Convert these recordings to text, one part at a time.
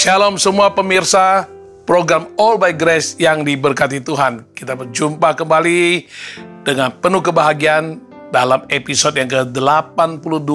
Shalom semua pemirsa program All by Grace yang diberkati Tuhan. Kita berjumpa kembali dengan penuh kebahagiaan dalam episode yang ke-82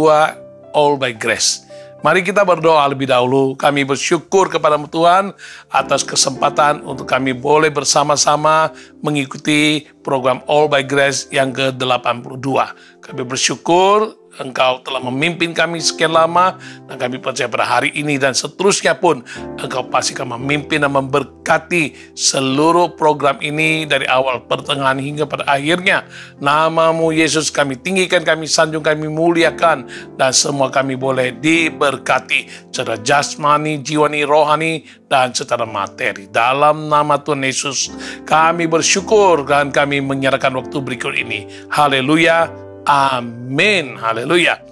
All by Grace. Mari kita berdoa lebih dahulu. Kami bersyukur kepada Tuhan atas kesempatan untuk kami boleh bersama-sama mengikuti program All by Grace yang ke-82. Kami bersyukur Engkau telah memimpin kami sekian lama, dan kami percaya pada hari ini dan seterusnya pun Engkau pasti akan memimpin dan memberkati seluruh program ini dari awal, pertengahan hingga pada akhirnya. Nama-Mu Yesus kami tinggikan, kami sanjung, kami muliakan, dan semua kami boleh diberkati secara jasmani, jiwani, rohani, dan secara materi. Dalam nama Tuhan Yesus kami bersyukur dan kami menyerahkan waktu berikut ini. Haleluya. Amin. Haleluya.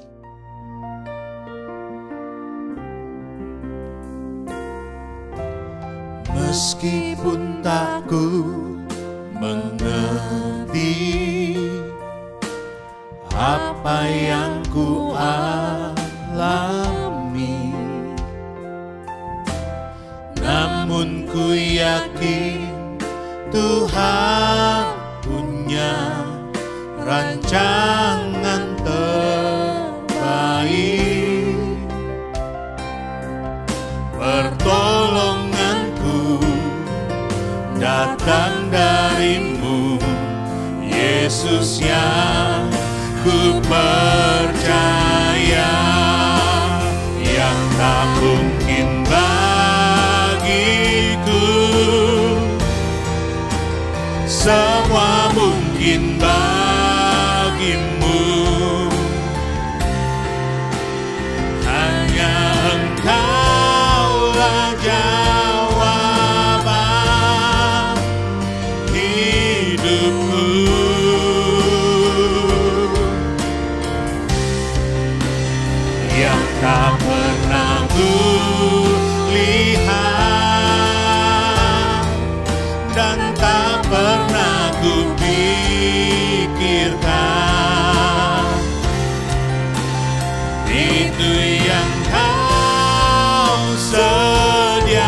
Meskipun tak ku mengerti apa yang ku alami, namun ku yakin Tuhan punya rancangan terbaik. Pertolonganku datang dari-Mu, Yesus yang ku percaya, yang tak mungkin bagiku, semua mungkin bagimu. Hanya Engkaulah jawaban hidupku. Yang tak pernah ku lihat dan tak pernah ku pikirkan, itu yang Kau sediakan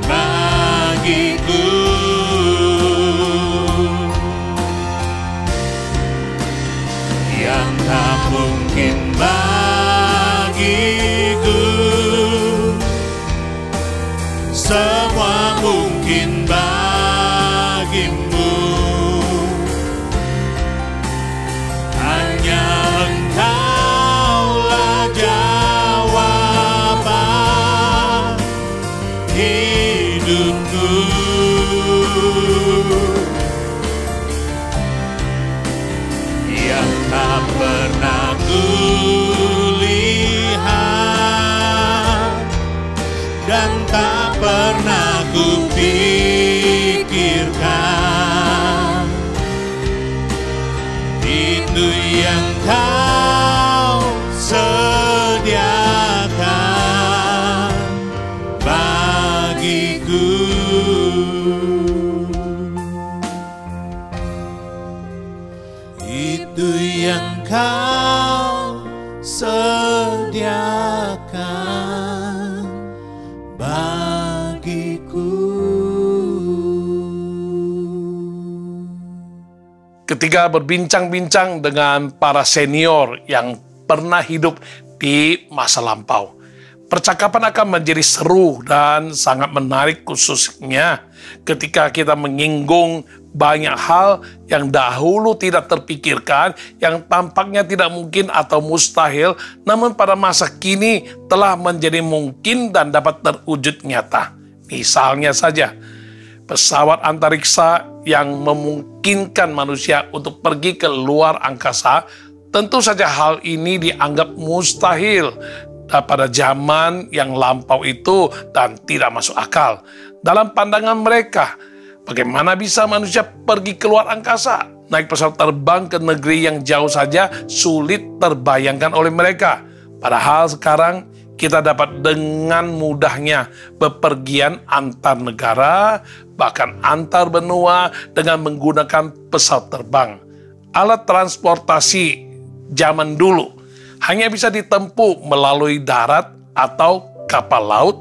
bagiku. Yang tak mungkin bagiku, semua mungkin bagimu. Hanya Engkaulah jawaban hidupku. Yang tak pernah ku lihat dan tak pernah ku pikirkan, itu yang Kau sediakan bagiku. Itu yang Kau sediakan bagiku. Ketika berbincang-bincang dengan para senior yang pernah hidup di masa lampau, percakapan akan menjadi seru dan sangat menarik, khususnya ketika kita menyinggung banyak hal yang dahulu tidak terpikirkan, yang tampaknya tidak mungkin atau mustahil, namun pada masa kini telah menjadi mungkin dan dapat terwujud nyata. Misalnya saja, pesawat antariksa yang memungkinkan manusia untuk pergi ke luar angkasa. Tentu saja hal ini dianggap mustahil pada zaman yang lampau itu dan tidak masuk akal. Dalam pandangan mereka, bagaimana bisa manusia pergi ke luar angkasa? Naik pesawat terbang ke negeri yang jauh saja sulit terbayangkan oleh mereka. Padahal sekarang kita dapat dengan mudahnya bepergian antar negara, bahkan antar benua dengan menggunakan pesawat terbang. Alat transportasi zaman dulu hanya bisa ditempuh melalui darat atau kapal laut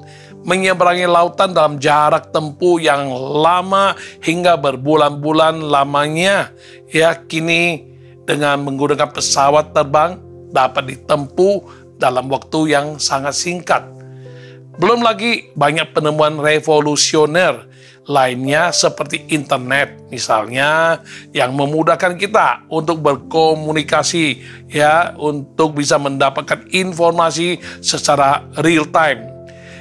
menyeberangi lautan dalam jarak tempuh yang lama hingga berbulan-bulan lamanya. Ya, kini dengan menggunakan pesawat terbang dapat ditempuh dalam waktu yang sangat singkat. Belum lagi banyak penemuan revolusioner lainnya seperti internet misalnya yang memudahkan kita untuk berkomunikasi, ya, untuk bisa mendapatkan informasi secara real time.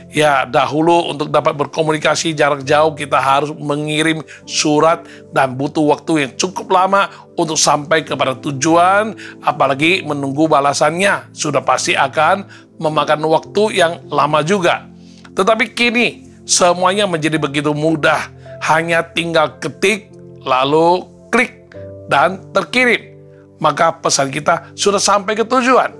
Ya, dahulu untuk dapat berkomunikasi jarak jauh kita harus mengirim surat dan butuh waktu yang cukup lama untuk sampai kepada tujuan, apalagi menunggu balasannya sudah pasti akan memakan waktu yang lama juga. Tetapi kini semuanya menjadi begitu mudah, hanya tinggal ketik lalu klik dan terkirim, maka pesan kita sudah sampai ke tujuan.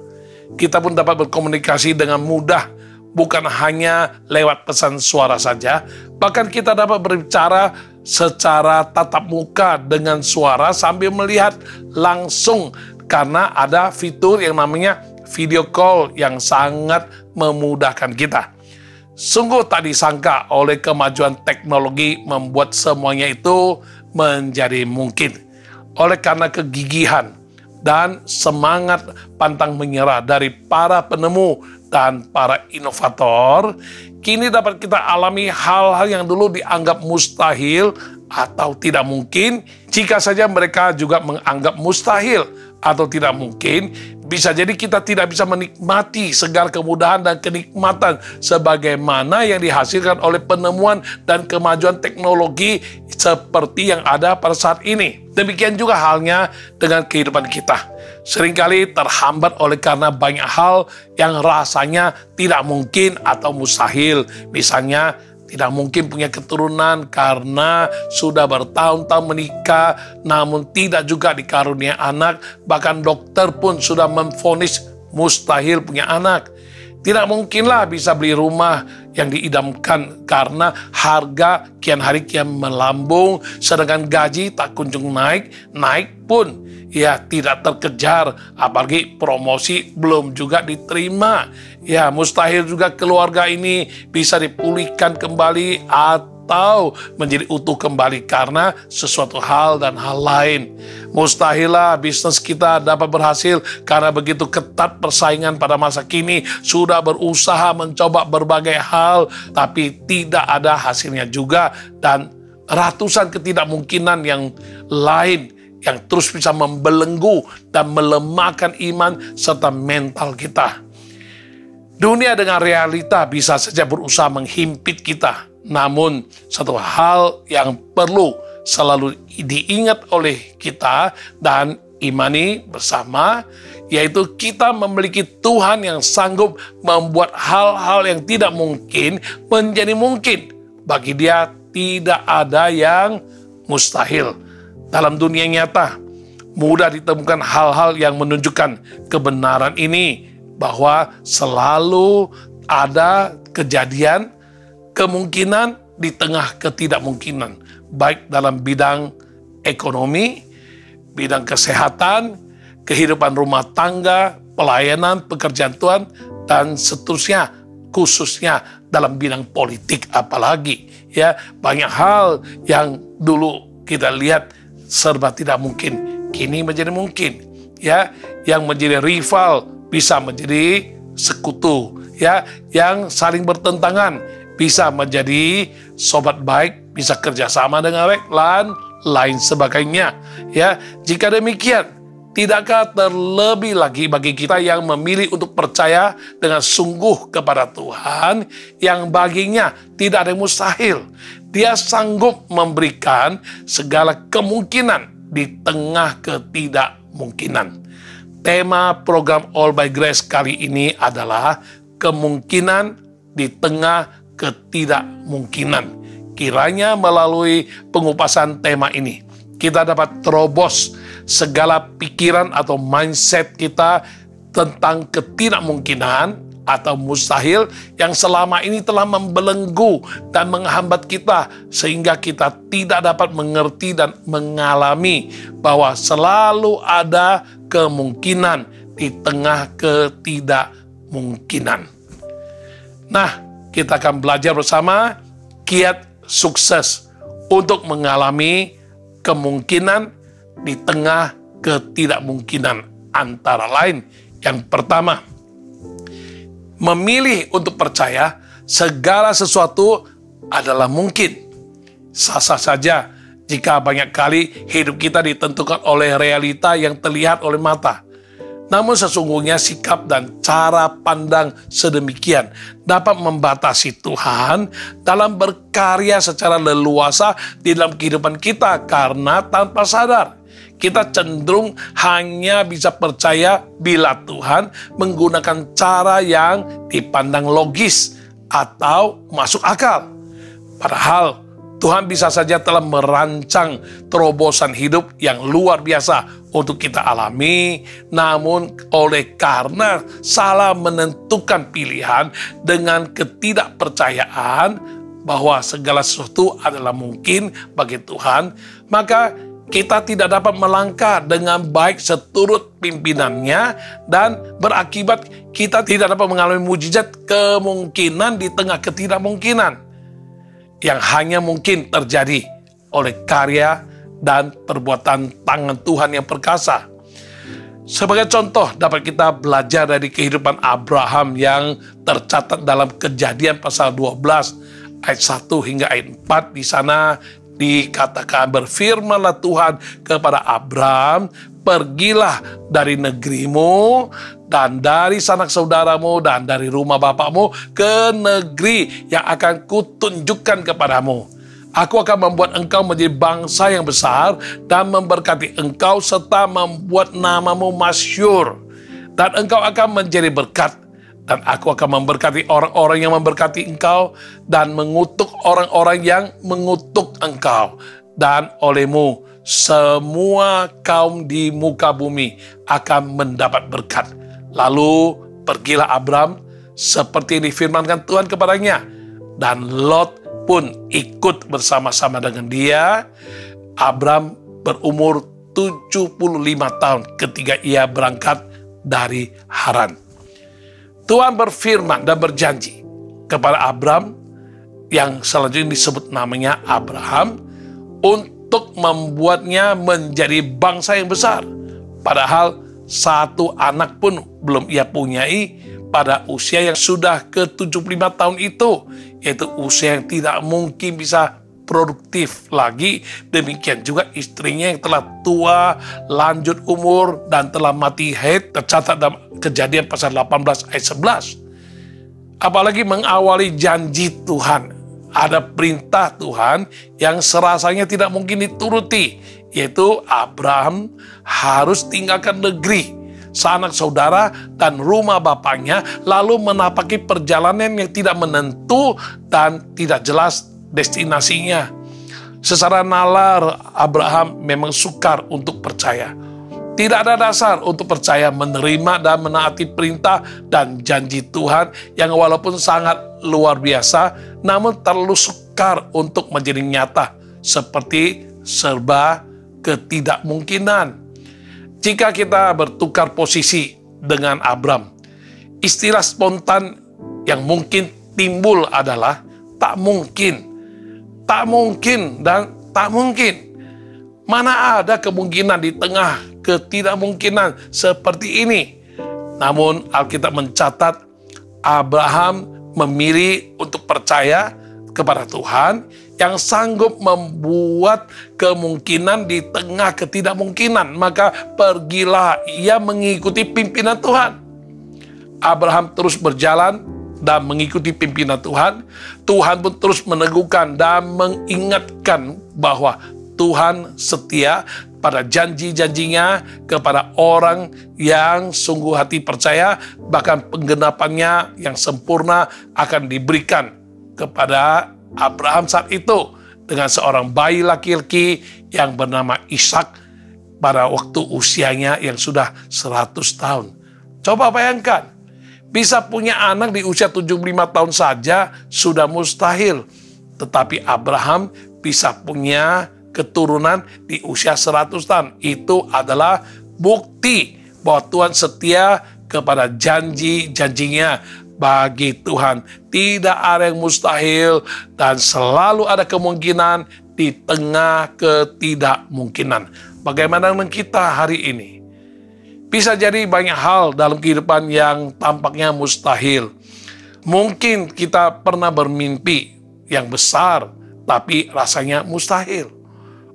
Kita pun dapat berkomunikasi dengan mudah, bukan hanya lewat pesan suara saja, bahkan kita dapat berbicara secara tatap muka dengan suara sambil melihat langsung karena ada fitur yang namanya video call yang sangat memudahkan kita. Sungguh tak disangka oleh kemajuan teknologi membuat semuanya itu menjadi mungkin. Oleh karena kegigihan dan semangat pantang menyerah dari para penemu dan para inovator, kini dapat kita alami hal-hal yang dulu dianggap mustahil atau tidak mungkin. Jika saja mereka juga menganggap mustahil atau tidak mungkin, bisa jadi kita tidak bisa menikmati segala kemudahan dan kenikmatan sebagaimana yang dihasilkan oleh penemuan dan kemajuan teknologi seperti yang ada pada saat ini. Demikian juga halnya dengan kehidupan kita. Seringkali terhambat oleh karena banyak hal yang rasanya tidak mungkin atau mustahil. Misalnya, tidak mungkin punya keturunan karena sudah bertahun-tahun menikah namun tidak juga dikarunia anak. Bahkan dokter pun sudah memvonis mustahil punya anak. Tidak mungkinlah bisa beli rumah yang diidamkan karena harga kian hari kian melambung, sedangkan gaji tak kunjung naik pun ya tidak terkejar, apalagi promosi belum juga diterima. Ya, mustahil juga keluarga ini bisa dipulihkan kembali atau menjadi utuh kembali karena sesuatu hal dan hal lain. Mustahillah bisnis kita dapat berhasil karena begitu ketat persaingan pada masa kini, sudah berusaha mencoba berbagai hal tapi tidak ada hasilnya juga, dan ratusan ketidakmungkinan yang lain yang terus bisa membelenggu dan melemahkan iman serta mental kita. Dunia dengan realita bisa saja berusaha menghimpit kita, namun satu hal yang perlu selalu diingat oleh kita dan imani bersama, yaitu kita memiliki Tuhan yang sanggup membuat hal-hal yang tidak mungkin menjadi mungkin. Bagi Dia tidak ada yang mustahil. Dalam dunia nyata, mudah ditemukan hal-hal yang menunjukkan kebenaran ini, bahwa selalu ada kejadian, kemungkinan di tengah ketidakmungkinan, baik dalam bidang ekonomi, bidang kesehatan, kehidupan rumah tangga, pelayanan, pekerjaan Tuhan, dan seterusnya, khususnya dalam bidang politik apalagi. Ya, banyak hal yang dulu kita lihat serba tidak mungkin, kini menjadi mungkin. Ya, yang menjadi rival bisa menjadi sekutu, ya, yang saling bertentangan bisa menjadi sobat baik, bisa kerjasama dengan baik, dan lain sebagainya. Ya, jika demikian, tidakkah terlebih lagi bagi kita yang memilih untuk percaya dengan sungguh kepada Tuhan, yang baginya tidak ada yang mustahil. Dia sanggup memberikan segala kemungkinan di tengah ketidakmungkinan. Tema program All by Grace kali ini adalah kemungkinan di tengah ketidakmungkinan. Kiranya melalui pengupasan tema ini, kita dapat terobos segala pikiran atau mindset kita tentang ketidakmungkinan atau mustahil yang selama ini telah membelenggu dan menghambat kita, sehingga kita tidak dapat mengerti dan mengalami bahwa selalu ada kemungkinan di tengah ketidakmungkinan. Nah, kita akan belajar bersama kiat sukses untuk mengalami kemungkinan di tengah ketidakmungkinan. Antara lain, yang pertama, memilih untuk percaya segala sesuatu adalah mungkin. Sah-sah saja jika banyak kali hidup kita ditentukan oleh realita yang terlihat oleh mata. Namun sesungguhnya sikap dan cara pandang sedemikian dapat membatasi Tuhan dalam berkarya secara leluasa di dalam kehidupan kita, karena tanpa sadar kita cenderung hanya bisa percaya bila Tuhan menggunakan cara yang dipandang logis atau masuk akal. Padahal Tuhan bisa saja telah merancang terobosan hidup yang luar biasa untuk kita alami, namun oleh karena salah menentukan pilihan dengan ketidakpercayaan bahwa segala sesuatu adalah mungkin bagi Tuhan, maka kita tidak dapat melangkah dengan baik seturut pimpinannya, dan berakibat kita tidak dapat mengalami mujizat kemungkinan di tengah ketidakmungkinan yang hanya mungkin terjadi oleh karya dan perbuatan tangan Tuhan yang perkasa. Sebagai contoh, dapat kita belajar dari kehidupan Abraham yang tercatat dalam Kejadian pasal 12 ayat 1 hingga ayat 4. Di sana dikatakan, berfirmanlah Tuhan kepada Abraham, pergilah dari negerimu dan dari sanak saudaramu dan dari rumah bapakmu ke negeri yang akan kutunjukkan kepadamu. Aku akan membuat engkau menjadi bangsa yang besar dan memberkati engkau serta membuat namamu masyhur. Dan engkau akan menjadi berkat. Dan aku akan memberkati orang-orang yang memberkati engkau dan mengutuk orang-orang yang mengutuk engkau. Dan olehmu semua kaum di muka bumi akan mendapat berkat. Lalu pergilah Abram seperti difirmankan Tuhan kepadanya, dan Lot pun ikut bersama-sama dengan dia. Abram berumur 75 tahun ketika ia berangkat dari Haran. Tuhan berfirman dan berjanji kepada Abram, yang selanjutnya disebut namanya Abraham, untuk membuatnya menjadi bangsa yang besar. Padahal satu anak pun belum ia punyai pada usia yang sudah ke-75 tahun itu, yaitu usia yang tidak mungkin bisa produktif lagi. Demikian juga istrinya yang telah tua, lanjut umur, dan telah mati haid, tercatat dalam Kejadian pasal 18 ayat 11. Apalagi mengawali janji Tuhan, ada perintah Tuhan yang serasanya tidak mungkin dituruti, yaitu Abraham harus tinggalkan negeri, sanak saudara, dan rumah bapaknya, lalu menapaki perjalanan yang tidak menentu dan tidak jelas destinasinya. Secara nalar, Abraham memang sukar untuk percaya. Tidak ada dasar untuk percaya, menerima dan menaati perintah dan janji Tuhan yang walaupun sangat luar biasa, namun terlalu sukar untuk menjadi nyata, seperti serba ketidakmungkinan. Jika kita bertukar posisi dengan Abram, istilah spontan yang mungkin timbul adalah tak mungkin, dan tak mungkin. Mana ada kemungkinan di tengah ketidakmungkinan seperti ini? Namun Alkitab mencatat Abraham memilih untuk percaya kepada Tuhan yang sanggup membuat kemungkinan di tengah ketidakmungkinan. Maka pergilah ia mengikuti pimpinan Tuhan. Abraham terus berjalan dan mengikuti pimpinan Tuhan. Tuhan pun terus meneguhkan dan mengingatkan bahwa Tuhan setia pada janji-janjinya kepada orang yang sungguh hati percaya. Bahkan penggenapannya yang sempurna akan diberikan kepada Abraham saat itu dengan seorang bayi laki-laki yang bernama Ishak pada waktu usianya yang sudah 100 tahun. Coba bayangkan, bisa punya anak di usia 75 tahun saja sudah mustahil. Tetapi Abraham bisa punya keturunan di usia 100 tahun. Itu adalah bukti bahwa Tuhan setia kepada janji-janjinya bagi Tuhan tidak ada yang mustahil dan selalu ada kemungkinan di tengah ketidakmungkinan. Bagaimana dengan kita hari ini? Bisa jadi banyak hal dalam kehidupan yang tampaknya mustahil. Mungkin kita pernah bermimpi yang besar, tapi rasanya mustahil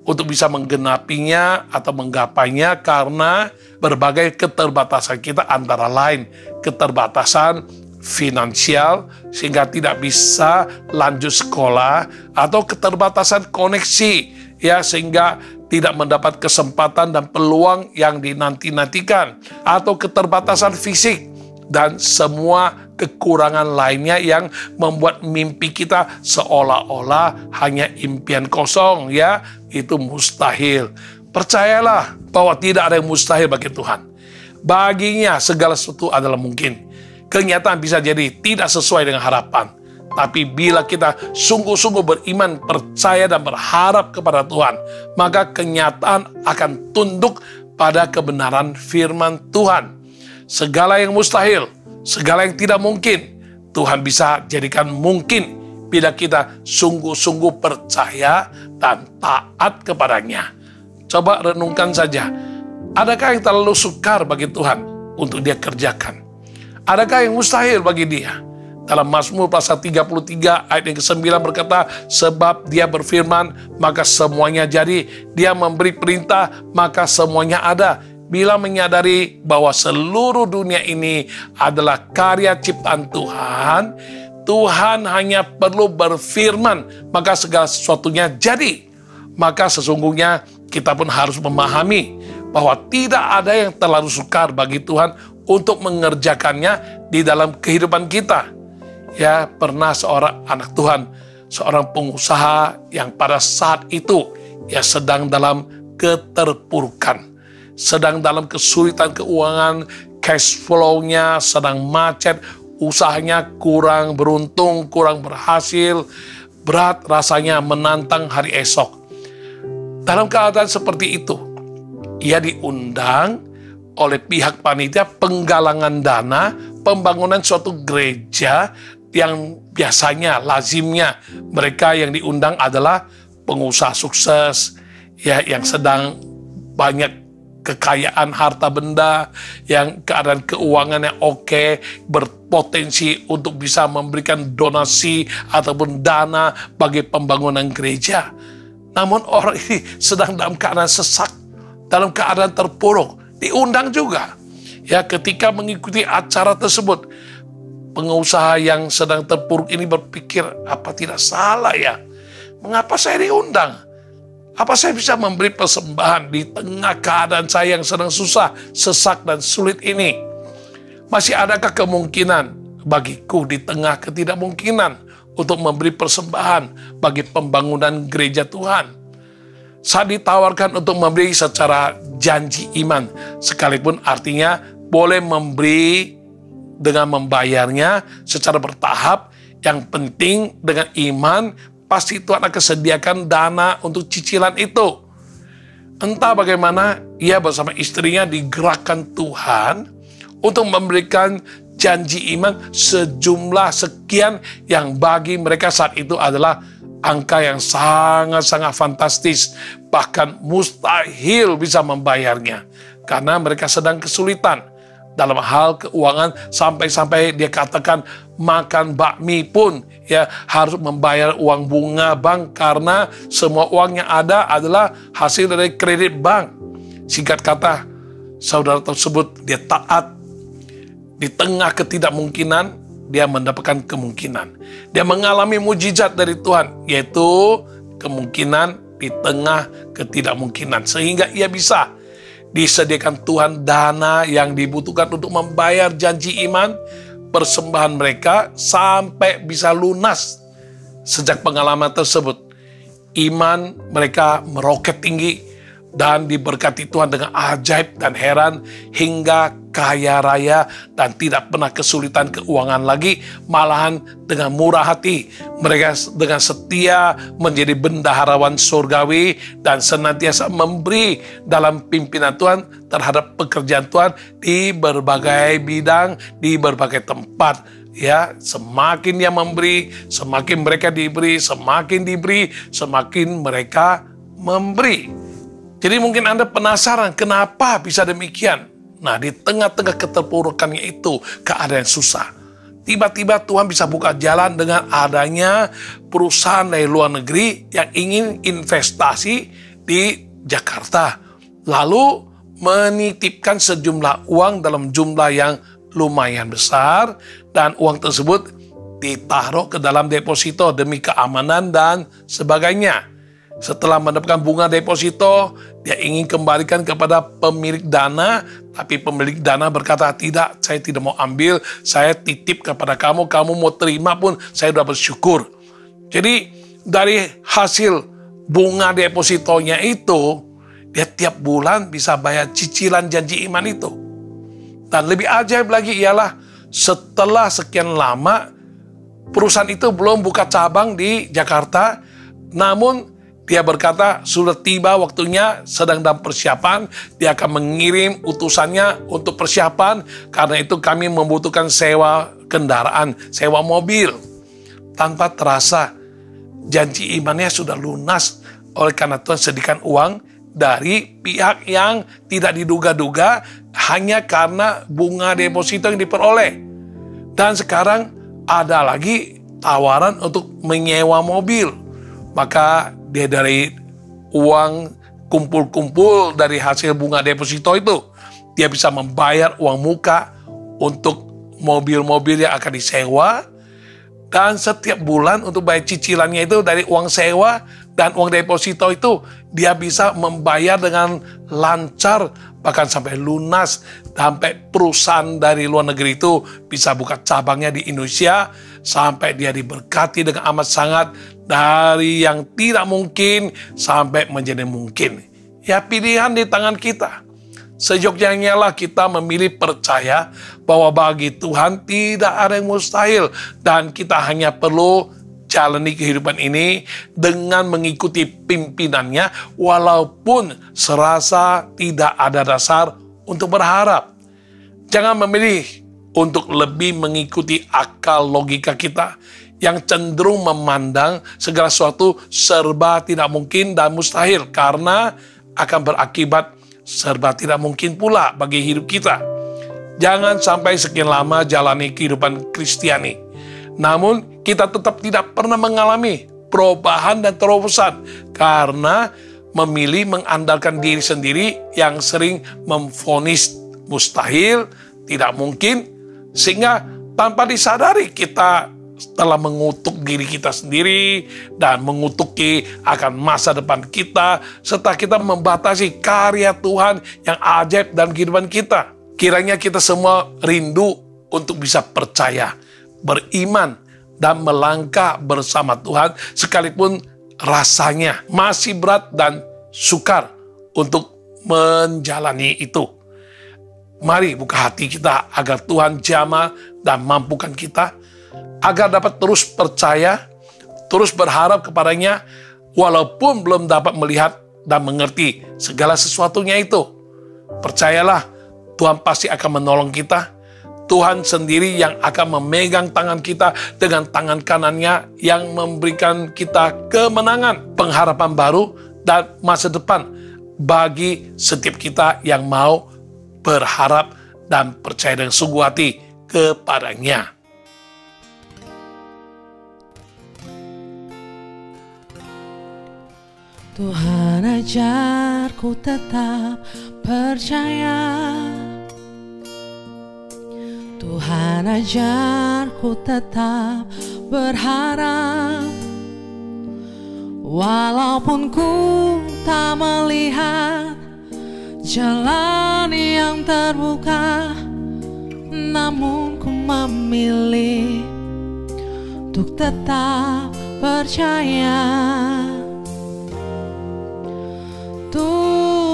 untuk bisa menggenapinya atau menggapainya karena berbagai keterbatasan kita, antara lain keterbatasan finansial sehingga tidak bisa lanjut sekolah, atau keterbatasan koneksi ya sehingga tidak mendapat kesempatan dan peluang yang dinanti-nantikan, atau keterbatasan fisik dan semua kekurangan lainnya yang membuat mimpi kita seolah-olah hanya impian kosong ya, itu mustahil. Percayalah bahwa tidak ada yang mustahil bagi Tuhan. Baginya segala sesuatu adalah mungkin. Kenyataan bisa jadi tidak sesuai dengan harapan. Tapi bila kita sungguh-sungguh beriman, percaya dan berharap kepada Tuhan, maka kenyataan akan tunduk pada kebenaran firman Tuhan. Segala yang mustahil, segala yang tidak mungkin, Tuhan bisa jadikan mungkin bila kita sungguh-sungguh percaya dan taat kepadanya. Coba renungkan saja, adakah yang terlalu sukar bagi Tuhan untuk dia kerjakan? Adakah yang mustahil bagi dia? Dalam Mazmur pasal 33 ayat yang ke-9 berkata, sebab dia berfirman, maka semuanya jadi. Dia memberi perintah, maka semuanya ada. Bila menyadari bahwa seluruh dunia ini adalah karya ciptaan Tuhan, Tuhan hanya perlu berfirman, maka segala sesuatunya jadi. Maka sesungguhnya kita pun harus memahami bahwa tidak ada yang terlalu sukar bagi Tuhan untuk mengerjakannya di dalam kehidupan kita. Ya, pernah seorang anak Tuhan, seorang pengusaha yang pada saat itu ya sedang dalam keterpurukan, sedang dalam kesulitan keuangan, cash flow-nya sedang macet, usahanya kurang beruntung, kurang berhasil, berat rasanya menantang hari esok. Dalam keadaan seperti itu, ia diundang oleh pihak panitia penggalangan dana pembangunan suatu gereja yang biasanya, lazimnya mereka yang diundang adalah pengusaha sukses ya, yang sedang banyak kekayaan harta benda, yang keadaan keuangannya oke, berpotensi untuk bisa memberikan donasi ataupun dana bagi pembangunan gereja. Namun orang ini sedang dalam keadaan sesak, dalam keadaan terpuruk, diundang juga. Ya, ketika mengikuti acara tersebut, pengusaha yang sedang terpuruk ini berpikir, apa tidak salah ya? Mengapa saya diundang? Apa saya bisa memberi persembahan di tengah keadaan saya yang sedang susah, sesak, dan sulit ini? Masih adakah kemungkinan bagiku di tengah ketidakmungkinan untuk memberi persembahan bagi pembangunan gereja Tuhan? Saat ditawarkan untuk memberi secara janji iman, sekalipun artinya boleh memberi dengan membayarnya secara bertahap, yang penting dengan iman, pasti Tuhan akan sediakan dana untuk cicilan itu. Entah bagaimana, ia bersama istrinya digerakkan Tuhan untuk memberikan janji iman sejumlah sekian yang bagi mereka saat itu adalah angka yang sangat-sangat fantastis, bahkan mustahil bisa membayarnya karena mereka sedang kesulitan dalam hal keuangan, sampai-sampai dia katakan makan bakmi pun ya harus membayar uang bunga bank karena semua uang yang ada adalah hasil dari kredit bank. Singkat kata, saudara tersebut dia taat. Di tengah ketidakmungkinan, dia mendapatkan kemungkinan. Dia mengalami mujizat dari Tuhan, yaitu kemungkinan di tengah ketidakmungkinan. Sehingga ia bisa disediakan Tuhan dana yang dibutuhkan untuk membayar janji iman, persembahan mereka sampai bisa lunas. Sejak pengalaman tersebut, iman mereka meroket tinggi, dan diberkati Tuhan dengan ajaib dan heran hingga kaya raya dan tidak pernah kesulitan keuangan lagi, malahan dengan murah hati. Mereka dengan setia menjadi bendaharawan surgawi dan senantiasa memberi dalam pimpinan Tuhan terhadap pekerjaan Tuhan di berbagai bidang, di berbagai tempat. Ya, semakin dia memberi, semakin mereka diberi, semakin diberi, semakin mereka memberi. Jadi mungkin Anda penasaran kenapa bisa demikian. Nah, di tengah-tengah keterpurukannya itu, keadaan susah, tiba-tiba Tuhan bisa buka jalan dengan adanya perusahaan dari luar negeri yang ingin investasi di Jakarta. Lalu menitipkan sejumlah uang dalam jumlah yang lumayan besar, dan uang tersebut ditaruh ke dalam deposito demi keamanan dan sebagainya. Setelah mendapatkan bunga deposito, dia ingin kembalikan kepada pemilik dana, tapi pemilik dana berkata, tidak, saya tidak mau ambil, saya titip kepada kamu, kamu mau terima pun saya sudah bersyukur. Jadi dari hasil bunga depositonya itu, dia tiap bulan bisa bayar cicilan janji iman itu. Dan lebih ajaib lagi ialah setelah sekian lama, perusahaan itu belum buka cabang di Jakarta, namun dia berkata, sudah tiba waktunya, sedang dalam persiapan, dia akan mengirim utusannya untuk persiapan, karena itu kami membutuhkan sewa kendaraan, sewa mobil. Tanpa terasa, janji imannya sudah lunas, oleh karena Tuhan sediakan uang dari pihak yang tidak diduga-duga, hanya karena bunga deposito yang diperoleh. Dan sekarang ada lagi tawaran untuk menyewa mobil. Maka dia dari uang kumpul-kumpul dari hasil bunga deposito itu, dia bisa membayar uang muka untuk mobil-mobil yang akan disewa, dan setiap bulan untuk bayar cicilannya itu dari uang sewa dan uang deposito itu, dia bisa membayar dengan lancar, bahkan sampai lunas, sampai perusahaan dari luar negeri itu bisa buka cabangnya di Indonesia, sampai dia diberkati dengan amat sangat, dari yang tidak mungkin sampai menjadi mungkin. Ya, pilihan di tangan kita. Sejognya lah kita memilih percaya bahwa bagi Tuhan tidak ada yang mustahil, dan kita hanya perlu jalani kehidupan ini dengan mengikuti pimpinannya, walaupun serasa tidak ada dasar untuk berharap. Jangan memilih untuk lebih mengikuti akal logika kita yang cenderung memandang segala sesuatu serba tidak mungkin dan mustahil, karena akan berakibat serba tidak mungkin pula bagi hidup kita. Jangan sampai sekian lama jalani kehidupan Kristiani, namun kita tetap tidak pernah mengalami perubahan dan terobosan karena memilih mengandalkan diri sendiri yang sering memvonis mustahil, tidak mungkin, sehingga tanpa disadari kita telah mengutuk diri kita sendiri dan mengutuki akan masa depan kita, serta kita membatasi karya Tuhan yang ajaib dalam kehidupan kita. Kiranya kita semua rindu untuk bisa percaya, beriman, dan melangkah bersama Tuhan, sekalipun rasanya masih berat dan sukar untuk menjalani itu. Mari buka hati kita agar Tuhan jamah dan mampukan kita, agar dapat terus percaya, terus berharap kepadanya, walaupun belum dapat melihat dan mengerti segala sesuatunya itu. Percayalah, Tuhan pasti akan menolong kita. Tuhan sendiri yang akan memegang tangan kita dengan tangan kanannya yang memberikan kita kemenangan, pengharapan baru, dan masa depan bagi setiap kita yang mau berharap dan percaya dengan sungguh hati kepadanya. Tuhan ajarku tetap percaya, Tuhan ajarku tetap berharap, walaupun ku tak melihat jalan yang terbuka, namun ku memilih untuk tetap percaya. Tuhan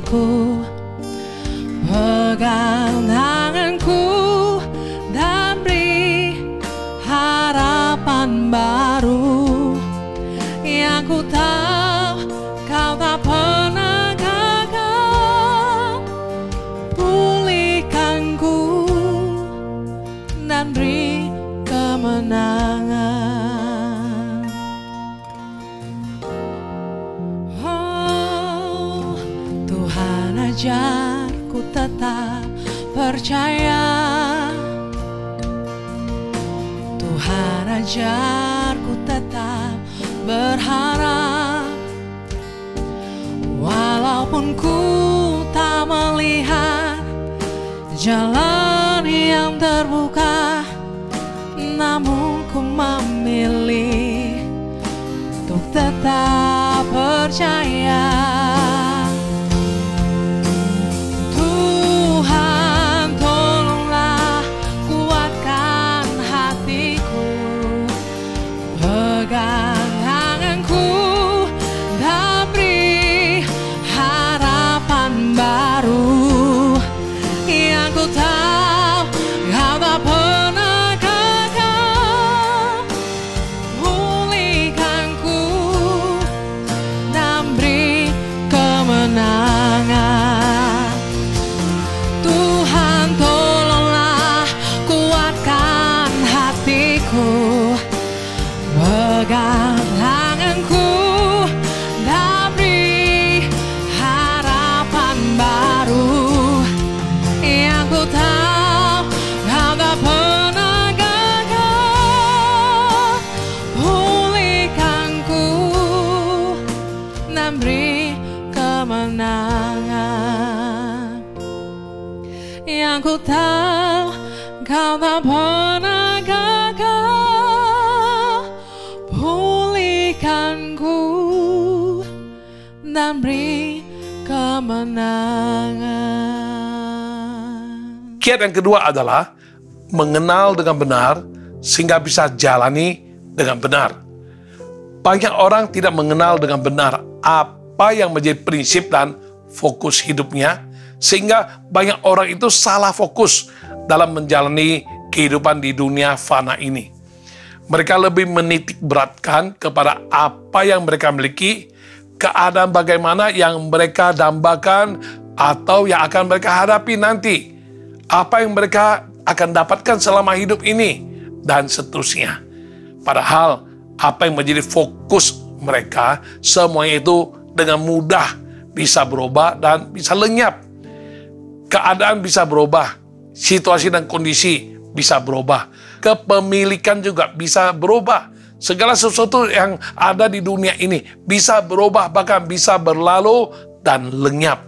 hidupku. Pegang tanganku dan beri harapan baru. Yang ku tahu kau tak pernah gagal. Pulihkanku dan beri kemenangan. Oh, Tuhan ajar ku tetap percaya. Tuhan ajar ku tetap berharap. Walaupun ku tak melihat jalan yang terbuka, namun ku memilih untuk tetap percaya. Tuhan, tolonglah kuatkan hatiku. Pegang tanganku dan beri harapan baru. Yang ku tahu kau tak pernah gagal. Pulihkanku dan beri kemenangan. Tuhan, tolonglah kuatkan hatiku. Pegang tanganku dan beri harapan baru. Yang ku tahu kau tak pernah gagal. Pulihkanku dan beri kemenangan. Yang ku tahu kau tak pernah gagal. Pulihkanku dan beri kemenangan. Kiat yang kedua adalah mengenal dengan benar sehingga bisa jalani dengan benar. Banyak orang tidak mengenal dengan benar apa yang menjadi prinsip dan fokus hidupnya, sehingga banyak orang itu salah fokus dalam menjalani kehidupan di dunia fana ini. Mereka lebih menitik beratkan kepada apa yang mereka miliki, keadaan bagaimana yang mereka dambakan atau yang akan mereka hadapi nanti, apa yang mereka akan dapatkan selama hidup ini, dan seterusnya. Padahal apa yang menjadi fokus mereka, semuanya itu dengan mudah bisa berubah dan bisa lenyap. Keadaan bisa berubah, situasi dan kondisi bisa berubah, kepemilikan juga bisa berubah. Segala sesuatu yang ada di dunia ini bisa berubah, bahkan bisa berlalu dan lenyap.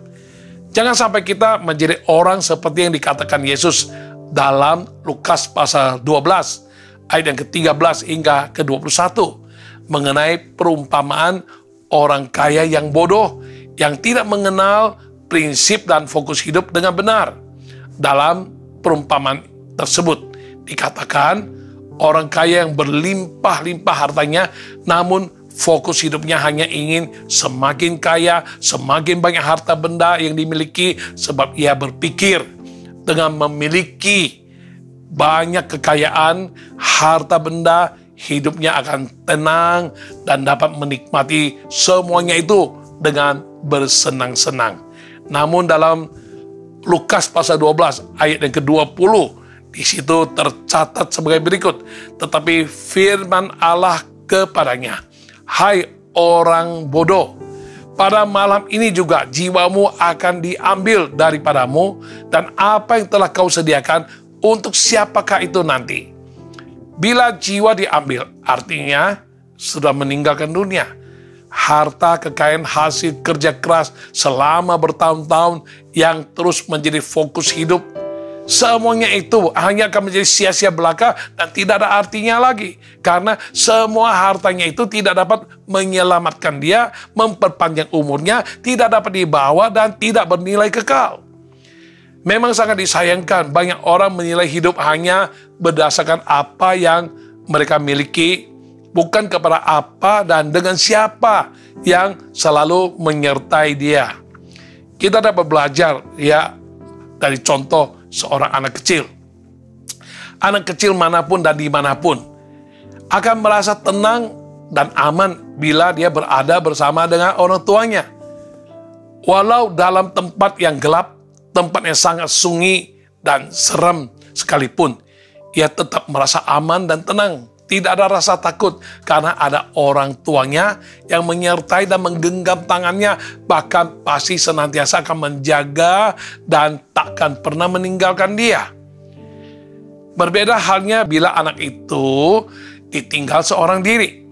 Jangan sampai kita menjadi orang seperti yang dikatakan Yesus dalam Lukas pasal 12, ayat yang ke-13 hingga ke-21, mengenai perumpamaan orang kaya yang bodoh, yang tidak mengenal prinsip dan fokus hidup dengan benar. Dalam perumpamaan tersebut dikatakan, orang kaya yang berlimpah-limpah hartanya, namun fokus hidupnya hanya ingin semakin kaya, semakin banyak harta benda yang dimiliki, sebab ia berpikir dengan memiliki banyak kekayaan, harta benda, hidupnya akan tenang dan dapat menikmati semuanya itu dengan bersenang-senang. Namun dalam Lukas pasal 12 ayat yang ke-20, di situ tercatat sebagai berikut, tetapi firman Allah kepadanya, hai orang bodoh, pada malam ini juga jiwamu akan diambil daripadamu, dan apa yang telah kau sediakan untuk siapakah itu nanti? Bila jiwa diambil, artinya sudah meninggalkan dunia. Harta, kekayaan hasil kerja keras selama bertahun-tahun yang terus menjadi fokus hidup, semuanya itu hanya akan menjadi sia-sia belaka dan tidak ada artinya lagi. Karena semua hartanya itu tidak dapat menyelamatkan dia, memperpanjang umurnya, tidak dapat dibawa dan tidak bernilai kekal. Memang sangat disayangkan banyak orang menilai hidup hanya berdasarkan apa yang mereka miliki, bukan kepada apa dan dengan siapa yang selalu menyertai dia. Kita dapat belajar ya dari contoh seorang anak kecil. Anak kecil manapun dan dimanapun akan merasa tenang dan aman bila dia berada bersama dengan orang tuanya. Walau dalam tempat yang gelap, tempat yang sangat sunyi dan seram sekalipun, ia tetap merasa aman dan tenang. Tidak ada rasa takut karena ada orang tuanya yang menyertai dan menggenggam tangannya, bahkan pasti senantiasa akan menjaga dan takkan pernah meninggalkan dia. Berbeda halnya bila anak itu ditinggal seorang diri.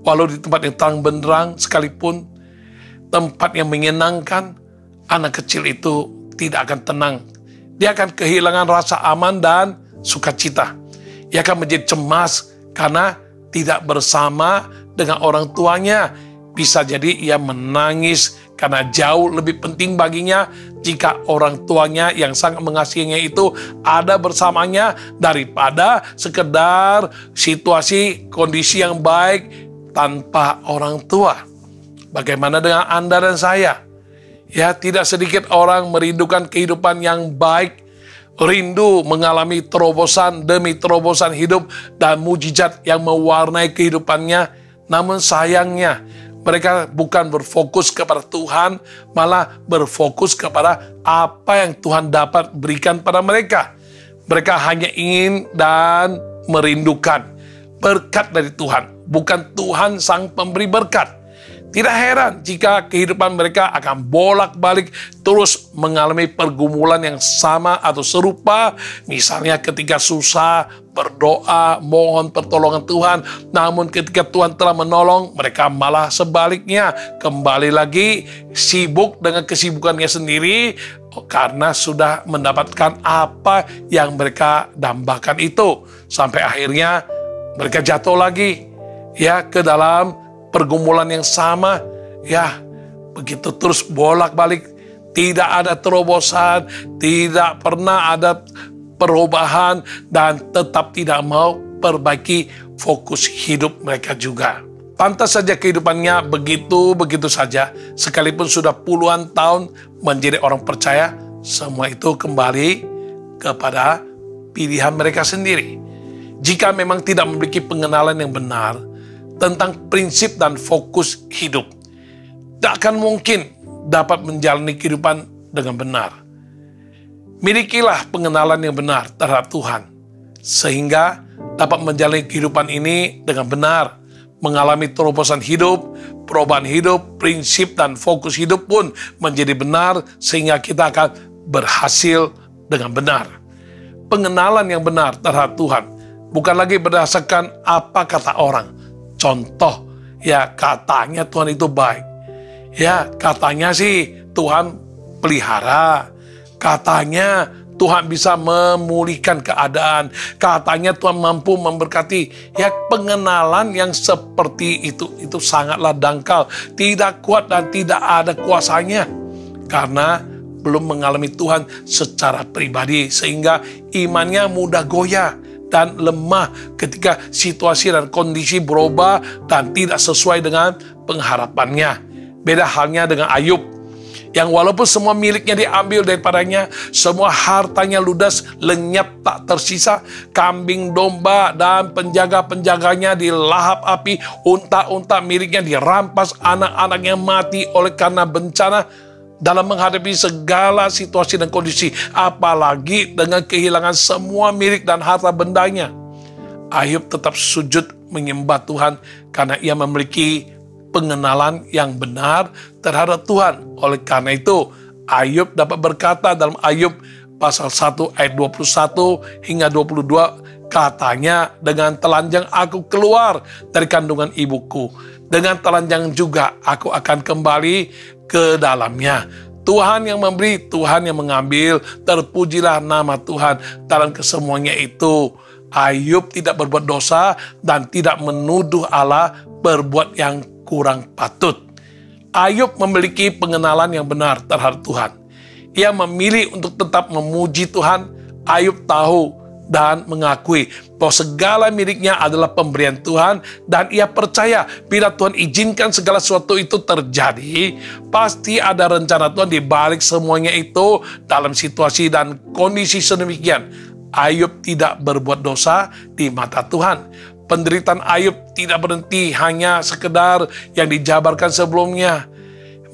Walau di tempat yang terang benderang sekalipun, tempat yang menyenangkan, anak kecil itu tidak akan tenang. Dia akan kehilangan rasa aman dan sukacita. Ia akan menjadi cemas karena tidak bersama dengan orang tuanya. Bisa jadi ia menangis karena jauh lebih penting baginya jika orang tuanya yang sangat mengasihinya itu ada bersamanya daripada sekedar situasi kondisi yang baik tanpa orang tua. Bagaimana dengan Anda dan saya? Ya, tidak sedikit orang merindukan kehidupan yang baik, rindu mengalami terobosan demi terobosan hidup dan mujizat yang mewarnai kehidupannya. Namun sayangnya, mereka bukan berfokus kepada Tuhan, malah berfokus kepada apa yang Tuhan dapat berikan pada mereka. Mereka hanya ingin dan merindukan berkat dari Tuhan, bukan Tuhan sang pemberi berkat. Tidak heran jika kehidupan mereka akan bolak-balik terus mengalami pergumulan yang sama atau serupa. Misalnya ketika susah, berdoa, mohon pertolongan Tuhan. Namun ketika Tuhan telah menolong, mereka malah sebaliknya. Kembali lagi sibuk dengan kesibukannya sendiri karena sudah mendapatkan apa yang mereka dambakan itu. Sampai akhirnya mereka jatuh lagi ya ke dalam pergumulan yang sama, ya begitu terus bolak-balik, tidak ada terobosan, tidak pernah ada perubahan, dan tetap tidak mau perbaiki fokus hidup mereka juga. Pantas saja kehidupannya begitu-begitu saja, sekalipun sudah puluhan tahun menjadi orang percaya, semua itu kembali kepada pilihan mereka sendiri. Jika memang tidak memiliki pengenalan yang benar tentang prinsip dan fokus hidup, tak akan mungkin dapat menjalani kehidupan dengan benar. Milikilah pengenalan yang benar terhadap Tuhan, sehingga dapat menjalani kehidupan ini dengan benar, mengalami terobosan hidup, perubahan hidup, prinsip dan fokus hidup pun menjadi benar, sehingga kita akan berhasil dengan benar. Pengenalan yang benar terhadap Tuhan bukan lagi berdasarkan apa kata orang. Contoh, ya katanya Tuhan itu baik. Ya katanya sih Tuhan pelihara. Katanya Tuhan bisa memulihkan keadaan. Katanya Tuhan mampu memberkati. Ya pengenalan yang seperti itu sangatlah dangkal. Tidak kuat dan tidak ada kuasanya. Karena belum mengalami Tuhan secara pribadi. Sehingga imannya mudah goyah dan lemah ketika situasi dan kondisi berubah dan tidak sesuai dengan pengharapannya. Beda halnya dengan Ayub, yang walaupun semua miliknya diambil daripadanya, semua hartanya ludas, lenyap tak tersisa, kambing domba dan penjaga-penjaganya dilahap api, unta-unta miliknya dirampas, anak-anaknya mati oleh karena bencana. Dalam menghadapi segala situasi dan kondisi, apalagi dengan kehilangan semua milik dan harta bendanya, Ayub tetap sujud menyembah Tuhan karena ia memiliki pengenalan yang benar terhadap Tuhan. Oleh karena itu, Ayub dapat berkata dalam Ayub pasal 1 ayat 21 hingga 22, katanya, dengan telanjang aku keluar dari kandungan ibuku, dengan telanjang juga aku akan kembali ke dalamnya. Tuhan yang memberi, Tuhan yang mengambil, terpujilah nama Tuhan. Dalam kesemuanya itu, Ayub tidak berbuat dosa dan tidak menuduh Allah berbuat yang kurang patut. Ayub memiliki pengenalan yang benar terhadap Tuhan. Ia memilih untuk tetap memuji Tuhan. Ayub tahu dan mengakui bahwa segala miliknya adalah pemberian Tuhan, dan ia percaya bila Tuhan izinkan segala sesuatu itu terjadi, pasti ada rencana Tuhan di balik semuanya itu. Dalam situasi dan kondisi sedemikian, Ayub tidak berbuat dosa di mata Tuhan. Penderitaan Ayub tidak berhenti hanya sekedar yang dijabarkan sebelumnya,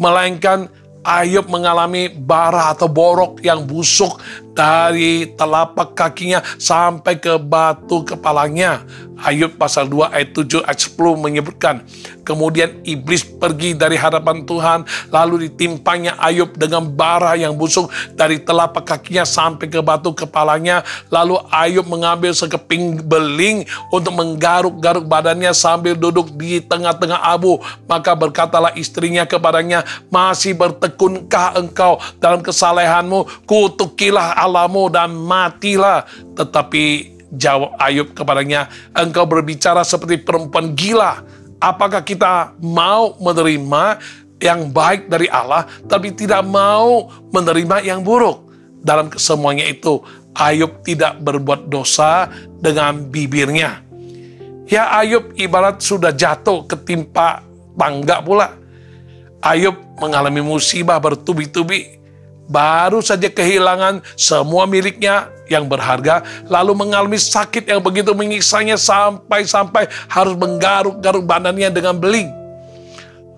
melainkan Ayub mengalami bara atau borok yang busuk dari telapak kakinya sampai ke batu kepalanya. Ayub pasal 2 ayat 7 ayat 10 menyebutkan, kemudian iblis pergi dari hadapan Tuhan, lalu ditimpanya Ayub dengan bara yang busuk dari telapak kakinya sampai ke batu kepalanya. Lalu Ayub mengambil sekeping beling untuk menggaruk-garuk badannya sambil duduk di tengah-tengah abu. Maka berkatalah istrinya kepadanya, masih bertekunkah engkau dalam kesalehanmu? Kutukilah Allahmu dan matilah. Tetapi jawab Ayub kepadanya, engkau berbicara seperti perempuan gila. Apakah kita mau menerima yang baik dari Allah, tapi tidak mau menerima yang buruk? Dalam kesemuanya itu, Ayub tidak berbuat dosa dengan bibirnya. Ya, Ayub ibarat sudah jatuh ketimpa tangga pula. Ayub mengalami musibah bertubi-tubi. Baru saja kehilangan semua miliknya yang berharga, lalu mengalami sakit yang begitu menyiksanya sampai-sampai harus menggaruk-garuk badannya dengan beling.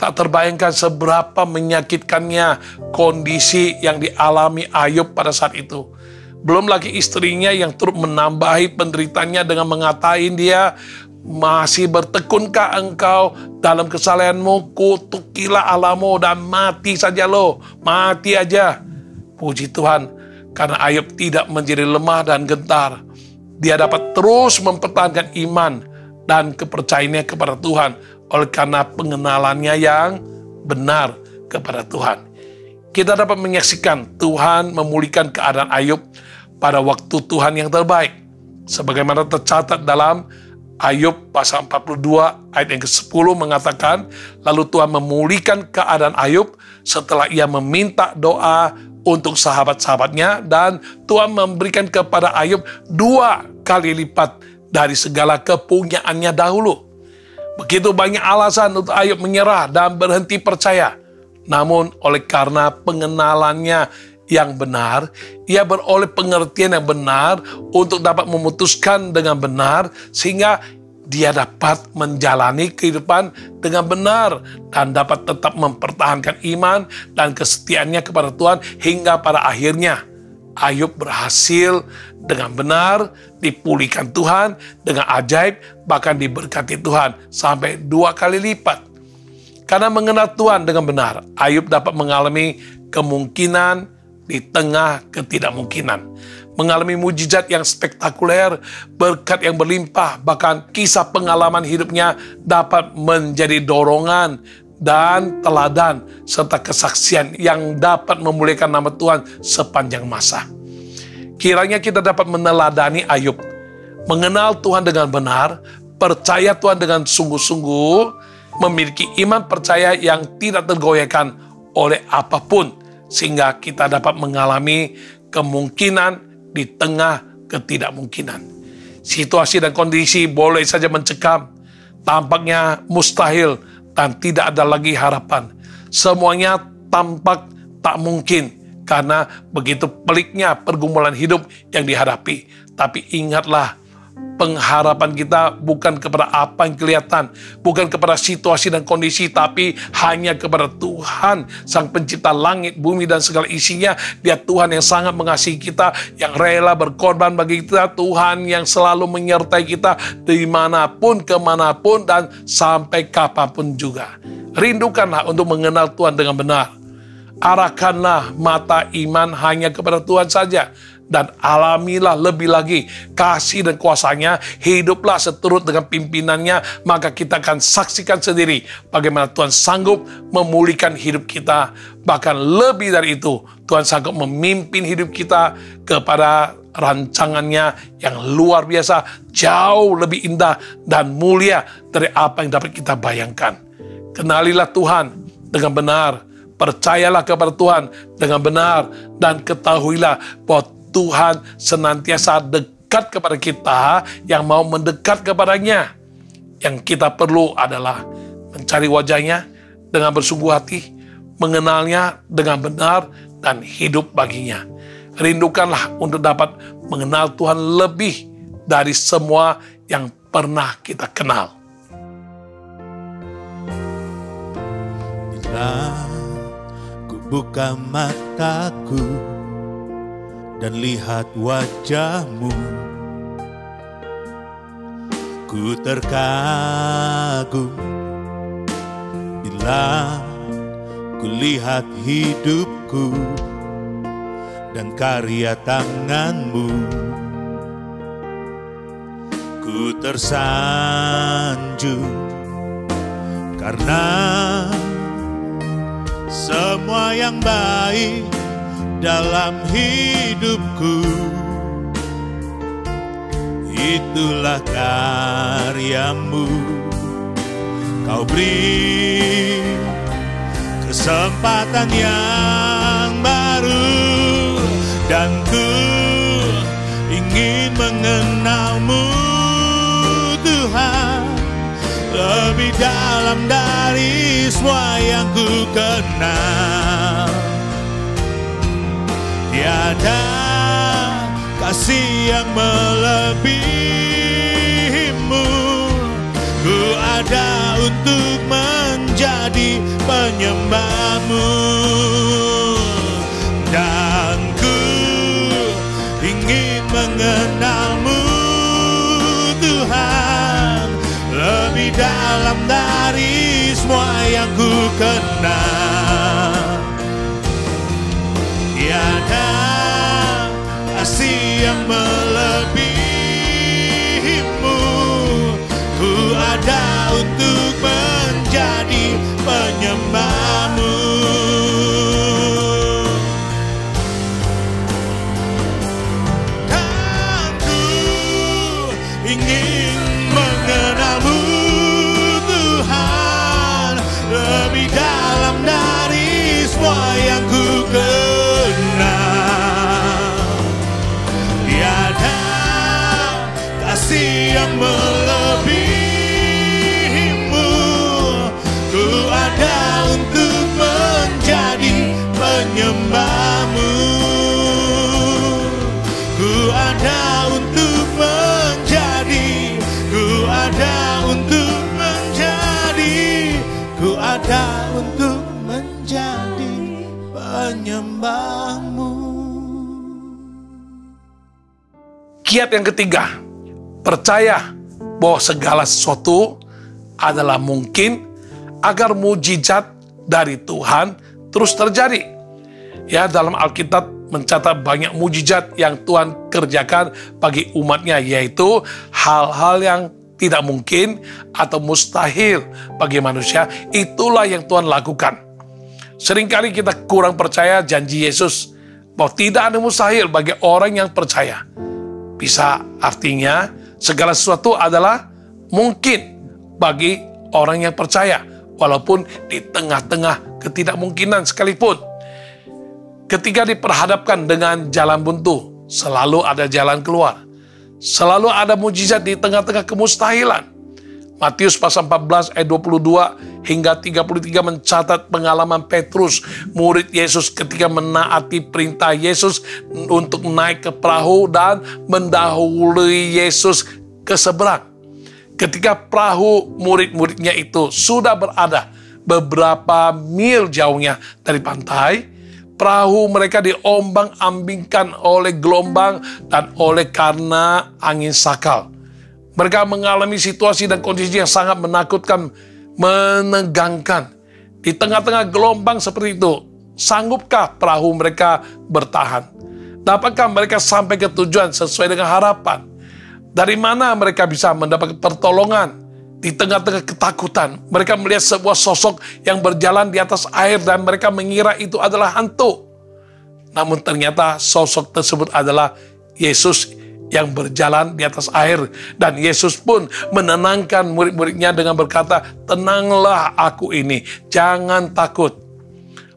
Tak terbayangkan seberapa menyakitkannya kondisi yang dialami Ayub pada saat itu. Belum lagi istrinya yang turut menambahi penderitaannya dengan mengatain dia, masih bertekunkah engkau dalam kesalehanmu? Kutukilah Allahmu dan mati saja lo, mati aja. Puji Tuhan, karena Ayub tidak menjadi lemah dan gentar. Dia dapat terus mempertahankan iman dan kepercayaannya kepada Tuhan oleh karena pengenalannya yang benar kepada Tuhan. Kita dapat menyaksikan Tuhan memulihkan keadaan Ayub pada waktu Tuhan yang terbaik. Sebagaimana tercatat dalam Ayub pasal 42 ayat yang ke-10 mengatakan, lalu Tuhan memulihkan keadaan Ayub setelah ia meminta doa untuk sahabat-sahabatnya, dan Tuhan memberikan kepada Ayub 2 kali lipat dari segala kepunyaannya dahulu. Begitu banyak alasan untuk Ayub menyerah dan berhenti percaya. Namun oleh karena pengenalannya yang benar, ia beroleh pengertian yang benar untuk dapat memutuskan dengan benar, sehingga dia dapat menjalani kehidupan dengan benar dan dapat tetap mempertahankan iman dan kesetiaannya kepada Tuhan hingga pada akhirnya Ayub berhasil dengan benar dipulihkan Tuhan dengan ajaib, bahkan diberkati Tuhan sampai 2 kali lipat. Karena mengenal Tuhan dengan benar, Ayub dapat mengalami kemungkinan di tengah ketidakmungkinan, mengalami mujizat yang spektakuler, berkat yang berlimpah, bahkan kisah pengalaman hidupnya dapat menjadi dorongan dan teladan serta kesaksian yang dapat memuliakan nama Tuhan sepanjang masa. Kiranya kita dapat meneladani Ayub, mengenal Tuhan dengan benar, percaya Tuhan dengan sungguh-sungguh, memiliki iman percaya yang tidak tergoyahkan oleh apapun, sehingga kita dapat mengalami kemungkinan di tengah ketidakmungkinan. Situasi dan kondisi boleh saja mencekam, tampaknya mustahil dan tidak ada lagi harapan. Semuanya tampak tak mungkin karena begitu peliknya pergumulan hidup yang dihadapi. Tapi ingatlah, pengharapan kita bukan kepada apa yang kelihatan, bukan kepada situasi dan kondisi, tapi hanya kepada Tuhan, Sang Pencipta langit, bumi, dan segala isinya. Dia Tuhan yang sangat mengasihi kita, yang rela berkorban bagi kita, Tuhan yang selalu menyertai kita dimanapun, kemanapun, dan sampai kapanpun juga. Rindukanlah untuk mengenal Tuhan dengan benar. Arahkanlah mata iman hanya kepada Tuhan saja, dan alamilah lebih lagi kasih dan kuasanya. Hiduplah seturut dengan pimpinannya, maka kita akan saksikan sendiri bagaimana Tuhan sanggup memulihkan hidup kita. Bahkan lebih dari itu, Tuhan sanggup memimpin hidup kita kepada rancangannya yang luar biasa, jauh lebih indah dan mulia dari apa yang dapat kita bayangkan. Kenalilah Tuhan dengan benar, percayalah kepada Tuhan dengan benar, dan ketahuilah bahwa Tuhan senantiasa dekat dekat kepada kita, yang mau mendekat kepadanya. Yang kita perlu adalah mencari wajahnya dengan bersungguh hati, mengenalnya dengan benar, dan hidup baginya. Rindukanlah untuk dapat mengenal Tuhan lebih dari semua yang pernah kita kenal. Bila ku buka mataku dan lihat wajahmu, ku terkagum. Bila ku lihat hidupku dan karya tanganmu, ku tersanjung karena semua yang baik dalam hidupku itulah karyamu. Kau beri kesempatan yang baru, dan ku ingin mengenalmu Tuhan lebih dalam dari semua yang ku kenal. Tiada kasih yang melebihimu. Ku ada untuk menjadi penyembahmu, dan ku ingin mengenalmu Tuhan lebih dalam dari semua yang ku kenal. Tiada kasih yang melebihimu. Ku ada untuk menjadi penyembahmu. Dan ku ingin mengenalmu Tuhan lebih dalam dari semua yang ku kenal. Tiada kasih yang melebihimu. Ku ada untuk menjadi penyembahmu. Ku ada untuk menjadi, ku ada untuk menjadi, ku ada untuk menjadi penyembahmu. Kiat yang ketiga, percaya bahwa segala sesuatu adalah mungkin agar mujizat dari Tuhan terus terjadi. Ya, dalam Alkitab mencatat banyak mujizat yang Tuhan kerjakan bagi umatnya, yaitu hal-hal yang tidak mungkin atau mustahil bagi manusia. Itulah yang Tuhan lakukan. Seringkali kita kurang percaya janji Yesus bahwa tidak ada mustahil bagi orang yang percaya. Bisa artinya segala sesuatu adalah mungkin bagi orang yang percaya, walaupun di tengah-tengah ketidakmungkinan sekalipun. Ketika diperhadapkan dengan jalan buntu, selalu ada jalan keluar. Selalu ada mujizat di tengah-tengah kemustahilan. Matius pasal 14 ayat 22 hingga 33 mencatat pengalaman Petrus, murid Yesus, ketika menaati perintah Yesus untuk naik ke perahu dan mendahului Yesus ke seberang. Ketika perahu murid-muridnya itu sudah berada beberapa mil jauhnya dari pantai, perahu mereka diombang-ambingkan oleh gelombang dan oleh karena angin sakal. Mereka mengalami situasi dan kondisi yang sangat menakutkan, menegangkan. Di tengah-tengah gelombang seperti itu, sanggupkah perahu mereka bertahan? Dapatkah mereka sampai ke tujuan sesuai dengan harapan? Dari mana mereka bisa mendapat pertolongan? Di tengah-tengah ketakutan, mereka melihat sebuah sosok yang berjalan di atas air dan mereka mengira itu adalah hantu. Namun ternyata sosok tersebut adalah Yesus yang berjalan di atas air. Dan Yesus pun menenangkan murid-muridnya dengan berkata, "Tenanglah, aku ini, jangan takut."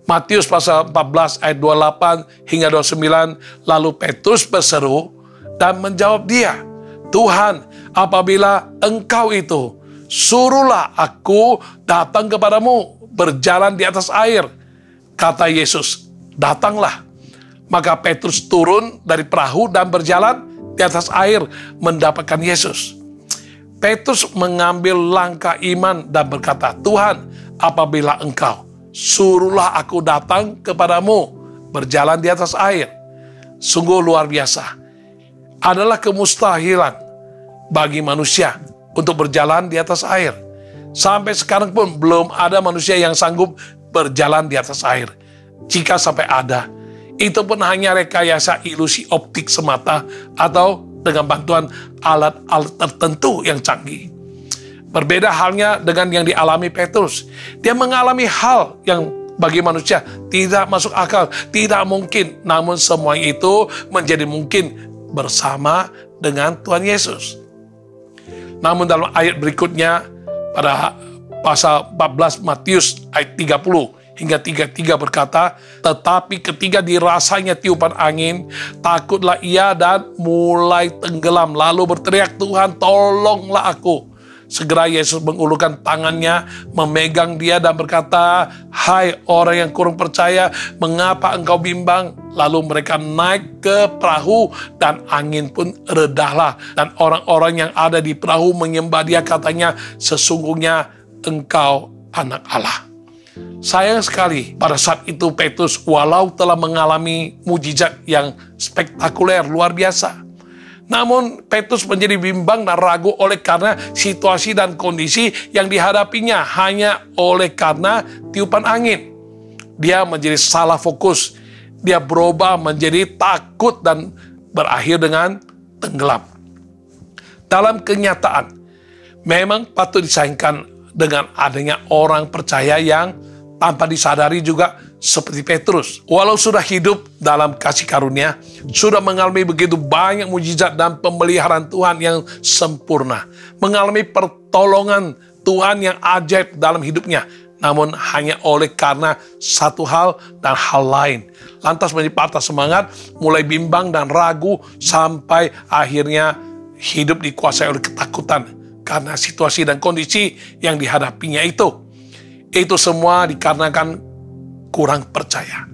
Matius pasal 14 ayat 28 hingga 29, lalu Petrus berseru, dan menjawab dia, Tuhan, apabila Engkau itu, suruhlah aku datang kepadamu berjalan di atas air. Kata Yesus, datanglah. Maka Petrus turun dari perahu dan berjalan di atas air mendapatkan Yesus. Petrus mengambil langkah iman dan berkata, Tuhan, apabila Engkau, suruhlah aku datang kepadamu berjalan di atas air. Sungguh luar biasa. Adalah kemustahilan bagi manusia untuk berjalan di atas air. Sampai sekarang pun belum ada manusia yang sanggup berjalan di atas air. Jika sampai ada, itu pun hanya rekayasa ilusi optik semata atau dengan bantuan alat-alat tertentu yang canggih. Berbeda halnya dengan yang dialami Petrus. Dia mengalami hal yang bagi manusia tidak masuk akal, tidak mungkin. Namun semua itu menjadi mungkin bersama dengan Tuhan Yesus. Namun dalam ayat berikutnya, pada pasal 14 Matius ayat 30 hingga 33 berkata, tetapi ketika dirasanya tiupan angin, takutlah ia dan mulai tenggelam, lalu berteriak, Tuhan, tolonglah aku. Segera Yesus mengulurkan tangannya, memegang dia dan berkata, hai orang yang kurang percaya, mengapa engkau bimbang? Lalu mereka naik ke perahu dan angin pun redahlah. Dan orang-orang yang ada di perahu menyembah dia, katanya, sesungguhnya engkau anak Allah. Sayang sekali pada saat itu Petrus walau telah mengalami mujizat yang spektakuler, luar biasa. Namun Petrus menjadi bimbang dan ragu oleh karena situasi dan kondisi yang dihadapinya, hanya oleh karena tiupan angin. Dia menjadi salah fokus, dia berubah menjadi takut dan berakhir dengan tenggelam. Dalam kenyataan, memang patut disayangkan dengan adanya orang percaya yang tanpa disadari juga seperti Petrus. Walau sudah hidup dalam kasih karunia, sudah mengalami begitu banyak mujizat dan pemeliharaan Tuhan yang sempurna, mengalami pertolongan Tuhan yang ajaib dalam hidupnya, namun hanya oleh karena satu hal dan hal lain, lantas menjadi patah semangat, mulai bimbang dan ragu, sampai akhirnya hidup dikuasai oleh ketakutan karena situasi dan kondisi yang dihadapinya itu. Itu semua dikarenakan kurang percaya.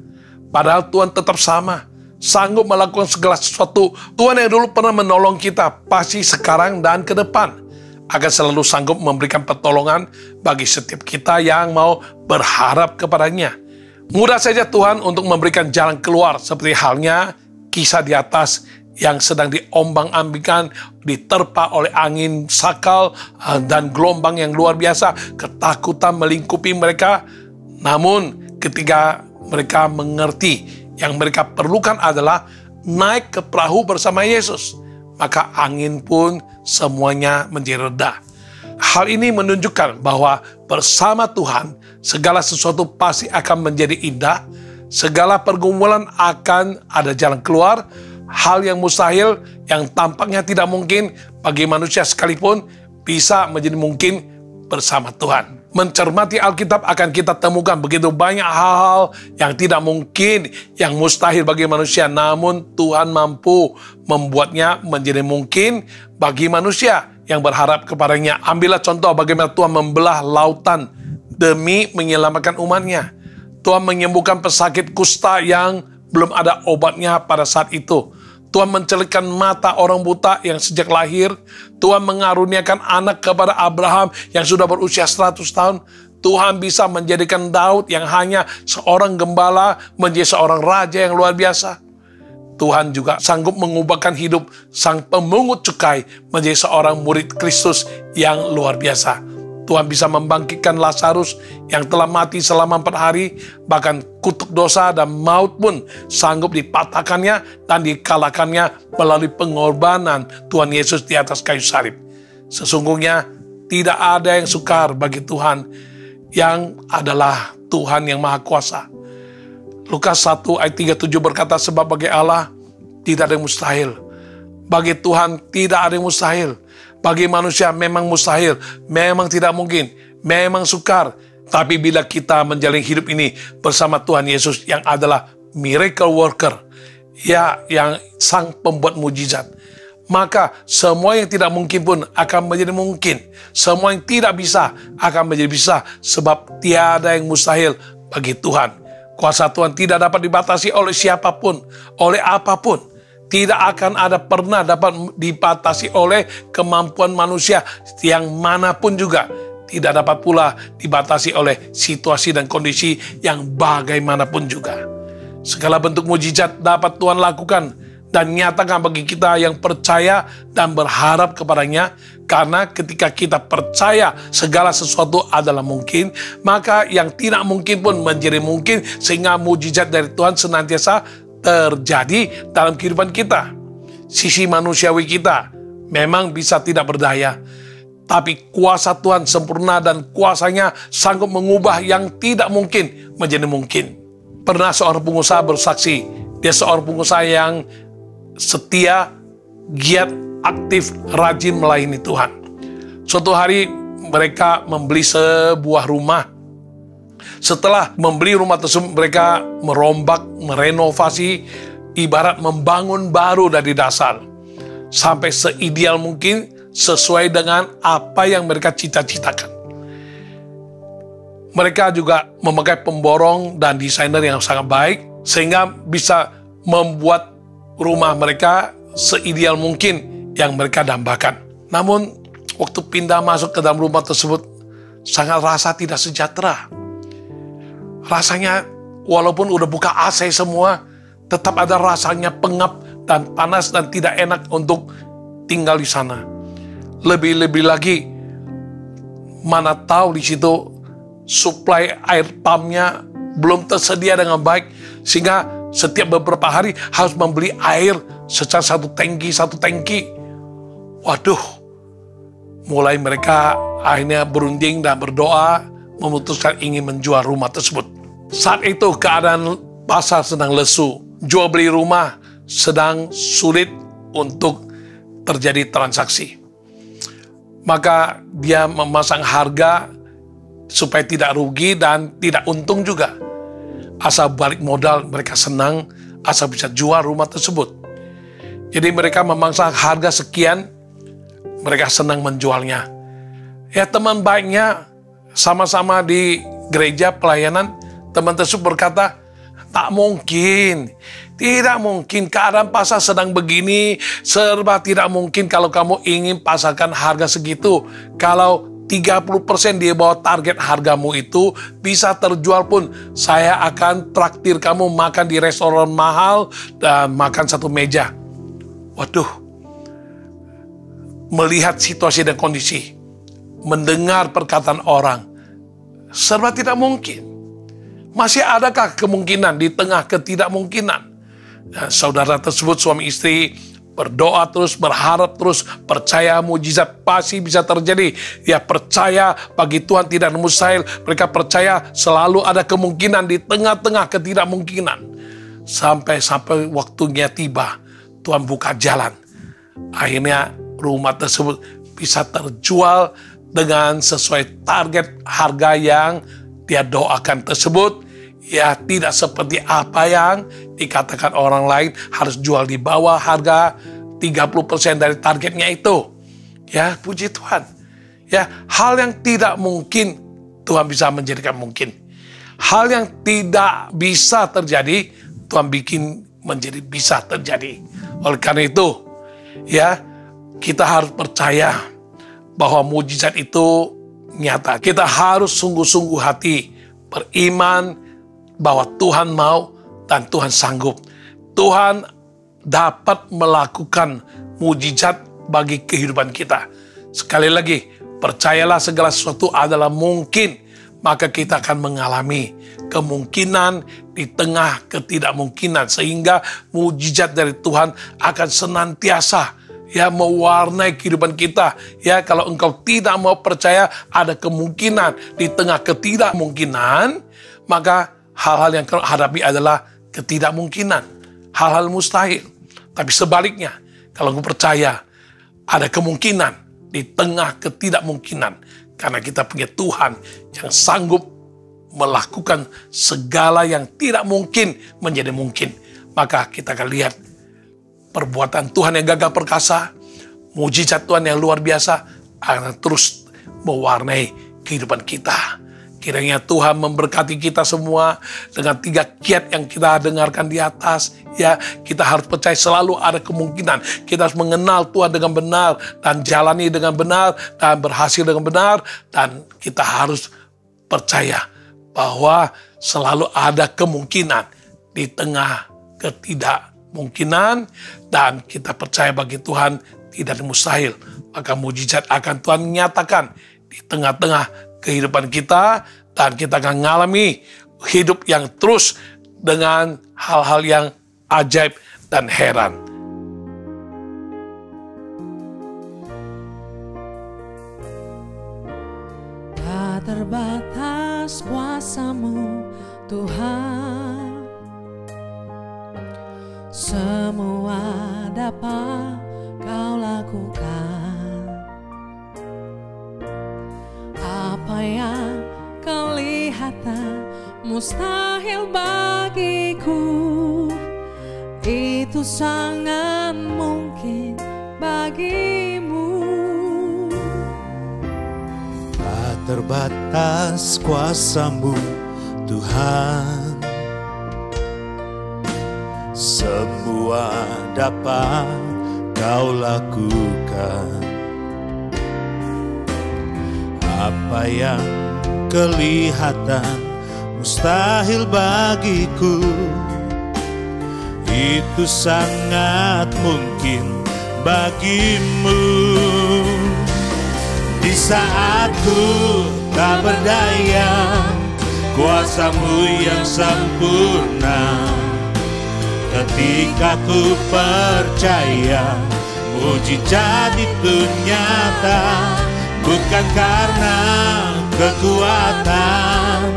Padahal Tuhan tetap sama, sanggup melakukan segala sesuatu. Tuhan yang dulu pernah menolong kita, pasti sekarang dan ke depan akan selalu sanggup memberikan pertolongan bagi setiap kita yang mau berharap kepadanya. Mudah saja Tuhan untuk memberikan jalan keluar, seperti halnya kisah di atas yang sedang diombang-ambingkan, diterpa oleh angin sakal dan gelombang yang luar biasa. Ketakutan melingkupi mereka. Namun ketika mereka mengerti yang mereka perlukan adalah naik ke perahu bersama Yesus, maka angin pun semuanya menjadi reda. Hal ini menunjukkan bahwa bersama Tuhan segala sesuatu pasti akan menjadi indah. Segala pergumulan akan ada jalan keluar. Hal yang mustahil, yang tampaknya tidak mungkin bagi manusia sekalipun, bisa menjadi mungkin bersama Tuhan. Mencermati Alkitab akan kita temukan begitu banyak hal-hal yang tidak mungkin, yang mustahil bagi manusia, namun Tuhan mampu membuatnya menjadi mungkin bagi manusia yang berharap kepadanya. Ambillah contoh bagaimana Tuhan membelah lautan demi menyelamatkan umatnya. Tuhan menyembuhkan pesakit kusta yang belum ada obatnya pada saat itu. Tuhan mencelikkan mata orang buta yang sejak lahir. Tuhan mengaruniakan anak kepada Abraham yang sudah berusia 100 tahun. Tuhan bisa menjadikan Daud yang hanya seorang gembala menjadi seorang raja yang luar biasa. Tuhan juga sanggup mengubahkan hidup sang pemungut cukai menjadi seorang murid Kristus yang luar biasa. Tuhan bisa membangkitkan Lazarus yang telah mati selama 4 hari, bahkan kutuk dosa dan maut pun sanggup dipatahkannya dan dikalahkannya melalui pengorbanan Tuhan Yesus di atas kayu salib. Sesungguhnya tidak ada yang sukar bagi Tuhan yang adalah Tuhan yang Maha Kuasa. Lukas 1 ayat 37 berkata, sebab bagi Allah tidak ada yang mustahil. Bagi Tuhan tidak ada yang mustahil. Bagi manusia memang mustahil, memang tidak mungkin, memang sukar. Tapi bila kita menjalani hidup ini bersama Tuhan Yesus yang adalah miracle worker, ya, yang sang pembuat mujizat. Maka semua yang tidak mungkin pun akan menjadi mungkin. Semua yang tidak bisa akan menjadi bisa, sebab tiada yang mustahil bagi Tuhan. Kuasa Tuhan tidak dapat dibatasi oleh siapapun, oleh apapun. Tidak akan ada pernah dapat dibatasi oleh kemampuan manusia yang manapun juga. Tidak dapat pula dibatasi oleh situasi dan kondisi yang bagaimanapun juga. Segala bentuk mujizat dapat Tuhan lakukan dan nyatakan bagi kita yang percaya dan berharap kepadanya. Karena ketika kita percaya segala sesuatu adalah mungkin, maka yang tidak mungkin pun menjadi mungkin, sehingga mujizat dari Tuhan senantiasa terjadi dalam kehidupan kita. Sisi manusiawi kita memang bisa tidak berdaya, tapi kuasa Tuhan sempurna dan kuasanya sanggup mengubah yang tidak mungkin menjadi mungkin. Pernah seorang pengusaha bersaksi, dia seorang pengusaha yang setia, giat, aktif, rajin melayani Tuhan. Suatu hari mereka membeli sebuah rumah. Setelah membeli rumah tersebut, mereka merombak, merenovasi, ibarat membangun baru dari dasar, sampai seideal mungkin, sesuai dengan apa yang mereka cita-citakan. Mereka juga memakai pemborong dan desainer yang sangat baik, sehingga bisa membuat rumah mereka seideal mungkin yang mereka dambakan. Namun, waktu pindah masuk ke dalam rumah tersebut, sangat rasa tidak sejahtera. Rasanya walaupun udah buka AC semua, tetap ada rasanya pengap dan panas dan tidak enak untuk tinggal di sana. Lebih-lebih lagi, mana tahu di situ suplai air pumpnya belum tersedia dengan baik, sehingga setiap beberapa hari harus membeli air secara satu tangki. Waduh, mulai mereka akhirnya berunding dan berdoa, memutuskan ingin menjual rumah tersebut. Saat itu keadaan pasar sedang lesu, jual beli rumah sedang sulit untuk terjadi transaksi. Maka dia memasang harga supaya tidak rugi dan tidak untung juga. Asal balik modal mereka senang, asal bisa jual rumah tersebut. Jadi mereka memasang harga sekian, mereka senang menjualnya. Ya, teman baiknya sama-sama di gereja pelayanan, teman tersebut berkata, tak mungkin, tidak mungkin, keadaan pasar sedang begini, serba tidak mungkin kalau kamu ingin pasarkan harga segitu. Kalau 30% di bawah target hargamu itu bisa terjual pun, saya akan traktir kamu makan di restoran mahal dan makan satu meja. Waduh, melihat situasi dan kondisi, mendengar perkataan orang, serba tidak mungkin. Masih adakah kemungkinan di tengah ketidakmungkinan? Nah, saudara tersebut, suami istri, berdoa terus, berharap terus, percaya mujizat pasti bisa terjadi. Ya, percaya bagi Tuhan tidak mustahil. Mereka percaya selalu ada kemungkinan di tengah-tengah ketidakmungkinan. Sampai waktunya tiba, Tuhan buka jalan. Akhirnya rumah tersebut bisa terjual dengan sesuai target harga yang dia doakan tersebut. Ya, tidak seperti apa yang dikatakan orang lain, harus jual di bawah harga 30% dari targetnya itu. Ya, puji Tuhan. Ya, hal yang tidak mungkin Tuhan bisa menjadikan mungkin. Hal yang tidak bisa terjadi Tuhan bikin menjadi bisa terjadi. Oleh karena itu, ya, kita harus percaya bahwa mujizat itu nyata. Kita harus sungguh-sungguh hati beriman bahwa Tuhan mau dan Tuhan sanggup. Tuhan dapat melakukan mujizat bagi kehidupan kita. Sekali lagi, percayalah segala sesuatu adalah mungkin, maka kita akan mengalami kemungkinan di tengah ketidakmungkinan, sehingga mujizat dari Tuhan akan senantiasa mewarnai kehidupan kita. Ya, kalau engkau tidak mau percaya ada kemungkinan di tengah ketidakmungkinan, maka hal-hal yang kau hadapi adalah ketidakmungkinan, hal-hal mustahil. Tapi sebaliknya, kalau engkau percaya ada kemungkinan di tengah ketidakmungkinan, karena kita punya Tuhan yang sanggup melakukan segala yang tidak mungkin menjadi mungkin. maka kita akan lihat perbuatan Tuhan yang gagah perkasa, mujizat Tuhan yang luar biasa akan terus mewarnai kehidupan kita. Kiranya Tuhan memberkati kita semua dengan 3 kiat yang kita dengarkan di atas. Ya, kita harus percaya selalu ada kemungkinan. Kita harus mengenal Tuhan dengan benar dan jalani dengan benar dan berhasil dengan benar. Dan kita harus percaya bahwa selalu ada kemungkinan di tengah ketidakmungkinan, dan kita percaya bagi Tuhan tidak ada mustahil. Maka mujizat akan Tuhan nyatakan di tengah-tengah kehidupan kita, dan kita akan mengalami hidup yang terus dengan hal-hal yang ajaib dan heran. Tak terbatas kuasa-Mu, Tuhan. Semua dapat Kau lakukan. Apa yang kelihatan mustahil bagiku, itu sangat mungkin bagimu. Tak terbatas kuasa-Mu, Tuhan. Semua dapat Kau lakukan. Apa yang kelihatan mustahil bagiku, itu sangat mungkin bagimu. Di saat ku tak berdaya, kuasa-Mu yang sempurna. Ketika ku percaya, mujizat itu nyata. Bukan karena kekuatan,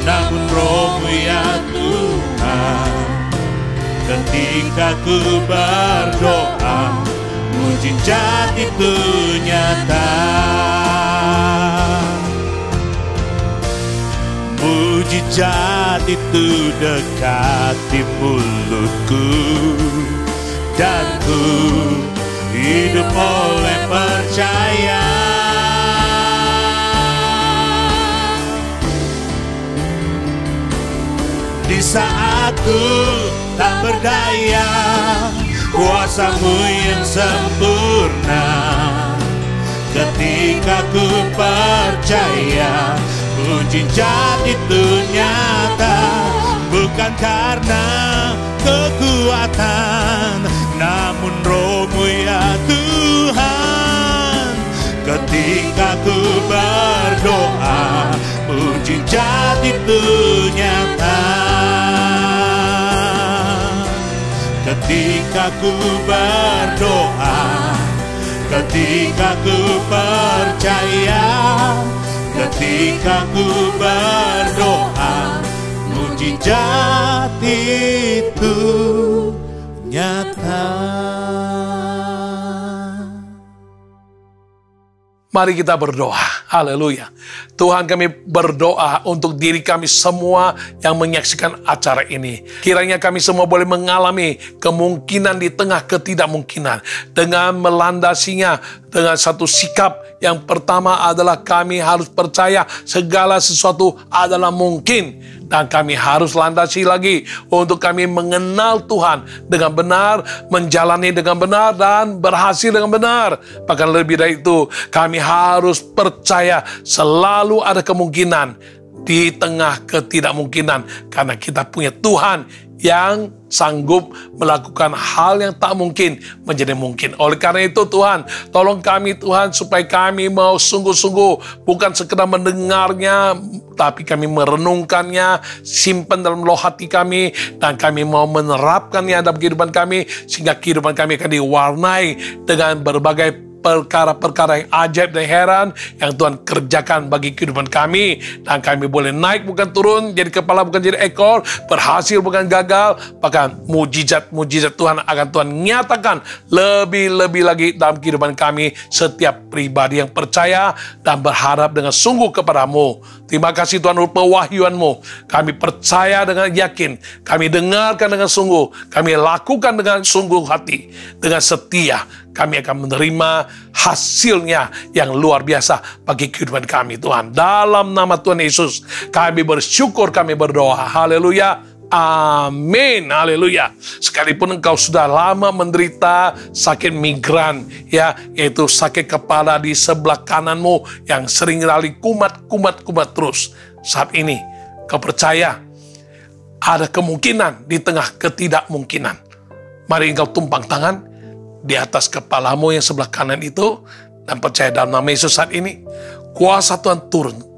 namun Roh-Mu ya Tuhan. Ketika ku berdoa, mujizat itu nyata. Mujizat itu dekat di mulutku, dan ku hidup oleh percaya. Di saat ku tak berdaya, kuasa-Mu yang sempurna. Ketika ku percaya, mujizat itu nyata. Bukan karena kekuatan, namun Roh-Mu ya Tuhan. Ketika ku berdoa, mujizat itu nyata. Ketika ku berdoa, ketika ku percaya, ketika ku berdoa, mujizat itu nyata. Mari kita berdoa. Haleluya. Tuhan, kami berdoa untuk diri kami semua yang menyaksikan acara ini. Kiranya kami semua boleh mengalami kemungkinan di tengah ketidakmungkinan, dengan melandasinya dengan satu sikap. Yang pertama adalah kami harus percaya segala sesuatu adalah mungkin. Dan kami harus landasi lagi untuk kami mengenal Tuhan dengan benar, menjalani dengan benar, dan berhasil dengan benar. Bahkan lebih dari itu, kami harus percaya selalu ada kemungkinan di tengah ketidakmungkinan. Karena kita punya Tuhan yang sanggup melakukan hal yang tak mungkin menjadi mungkin. Oleh karena itu Tuhan, tolong kami Tuhan, supaya kami mau sungguh-sungguh, bukan sekedar mendengarnya, tapi kami merenungkannya, simpan dalam loh hati kami, dan kami mau menerapkannya dalam kehidupan kami, sehingga kehidupan kami akan diwarnai dengan berbagai perkara-perkara yang ajaib dan heran yang Tuhan kerjakan bagi kehidupan kami. Dan kami boleh naik bukan turun, jadi kepala bukan jadi ekor, berhasil bukan gagal. Bahkan mujizat-mujizat Tuhan akan Tuhan nyatakan lebih-lebih lagi dalam kehidupan kami, setiap pribadi yang percaya dan berharap dengan sungguh kepadamu. Terima kasih Tuhan untuk pewahyuan-Mu. Kami percaya dengan yakin, kami dengarkan dengan sungguh, kami lakukan dengan sungguh hati, dengan setia. Kami akan menerima hasilnya yang luar biasa bagi kehidupan kami, Tuhan. Dalam nama Tuhan Yesus, kami bersyukur, kami berdoa. Haleluya. Amin. Haleluya. Sekalipun engkau sudah lama menderita sakit migran, ya, yaitu sakit kepala di sebelah kananmu yang sering kali kumat terus. Saat ini, kau percaya ada kemungkinan di tengah ketidakmungkinan. Mari engkau tumpang tangan di atas kepalamu yang sebelah kanan itu, dan percaya dalam nama Yesus saat ini, kuasa Tuhan turun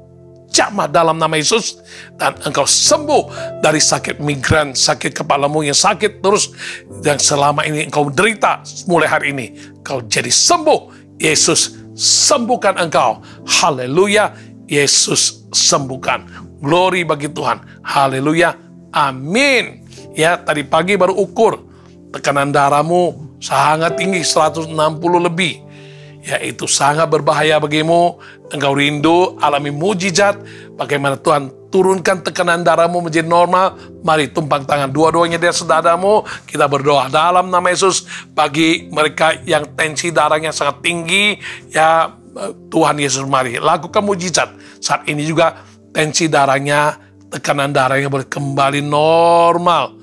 jamah dalam nama Yesus, dan engkau sembuh dari sakit migran, sakit kepalamu yang sakit terus, yang selama ini engkau derita. Mulai hari ini, kau jadi sembuh. Yesus sembuhkan engkau. Haleluya. Yesus sembuhkan. Glory bagi Tuhan. Haleluya. Amin. Ya, tadi pagi baru ukur. Tekanan darahmu sangat tinggi, 160 lebih. Ya, itu sangat berbahaya bagimu. Engkau rindu alami mujizat. Bagaimana Tuhan turunkan tekanan darahmu menjadi normal. Mari tumpang tangan dua-duanya di atas dadamu. Kita berdoa dalam nama Yesus. Bagi mereka yang tensi darahnya sangat tinggi, ya Tuhan Yesus, mari lakukan mujizat. Saat ini juga tensi darahnya, tekanan darahnya boleh kembali normal.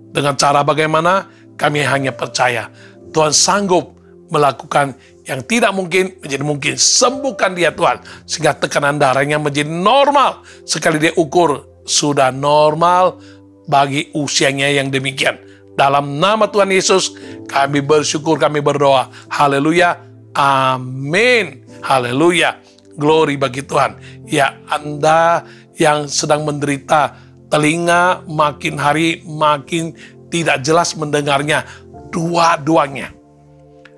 Dengan cara bagaimana? Kami hanya percaya Tuhan sanggup melakukan yang tidak mungkin menjadi mungkin. Sembuhkan dia Tuhan, sehingga tekanan darahnya menjadi normal. Sekali dia ukur, sudah normal bagi usianya yang demikian. Dalam nama Tuhan Yesus, kami bersyukur, kami berdoa. Haleluya. Amin. Haleluya. Glory bagi Tuhan. Ya, Anda yang sedang menderita, telinga makin hari makin tidak jelas mendengarnya, dua-duanya.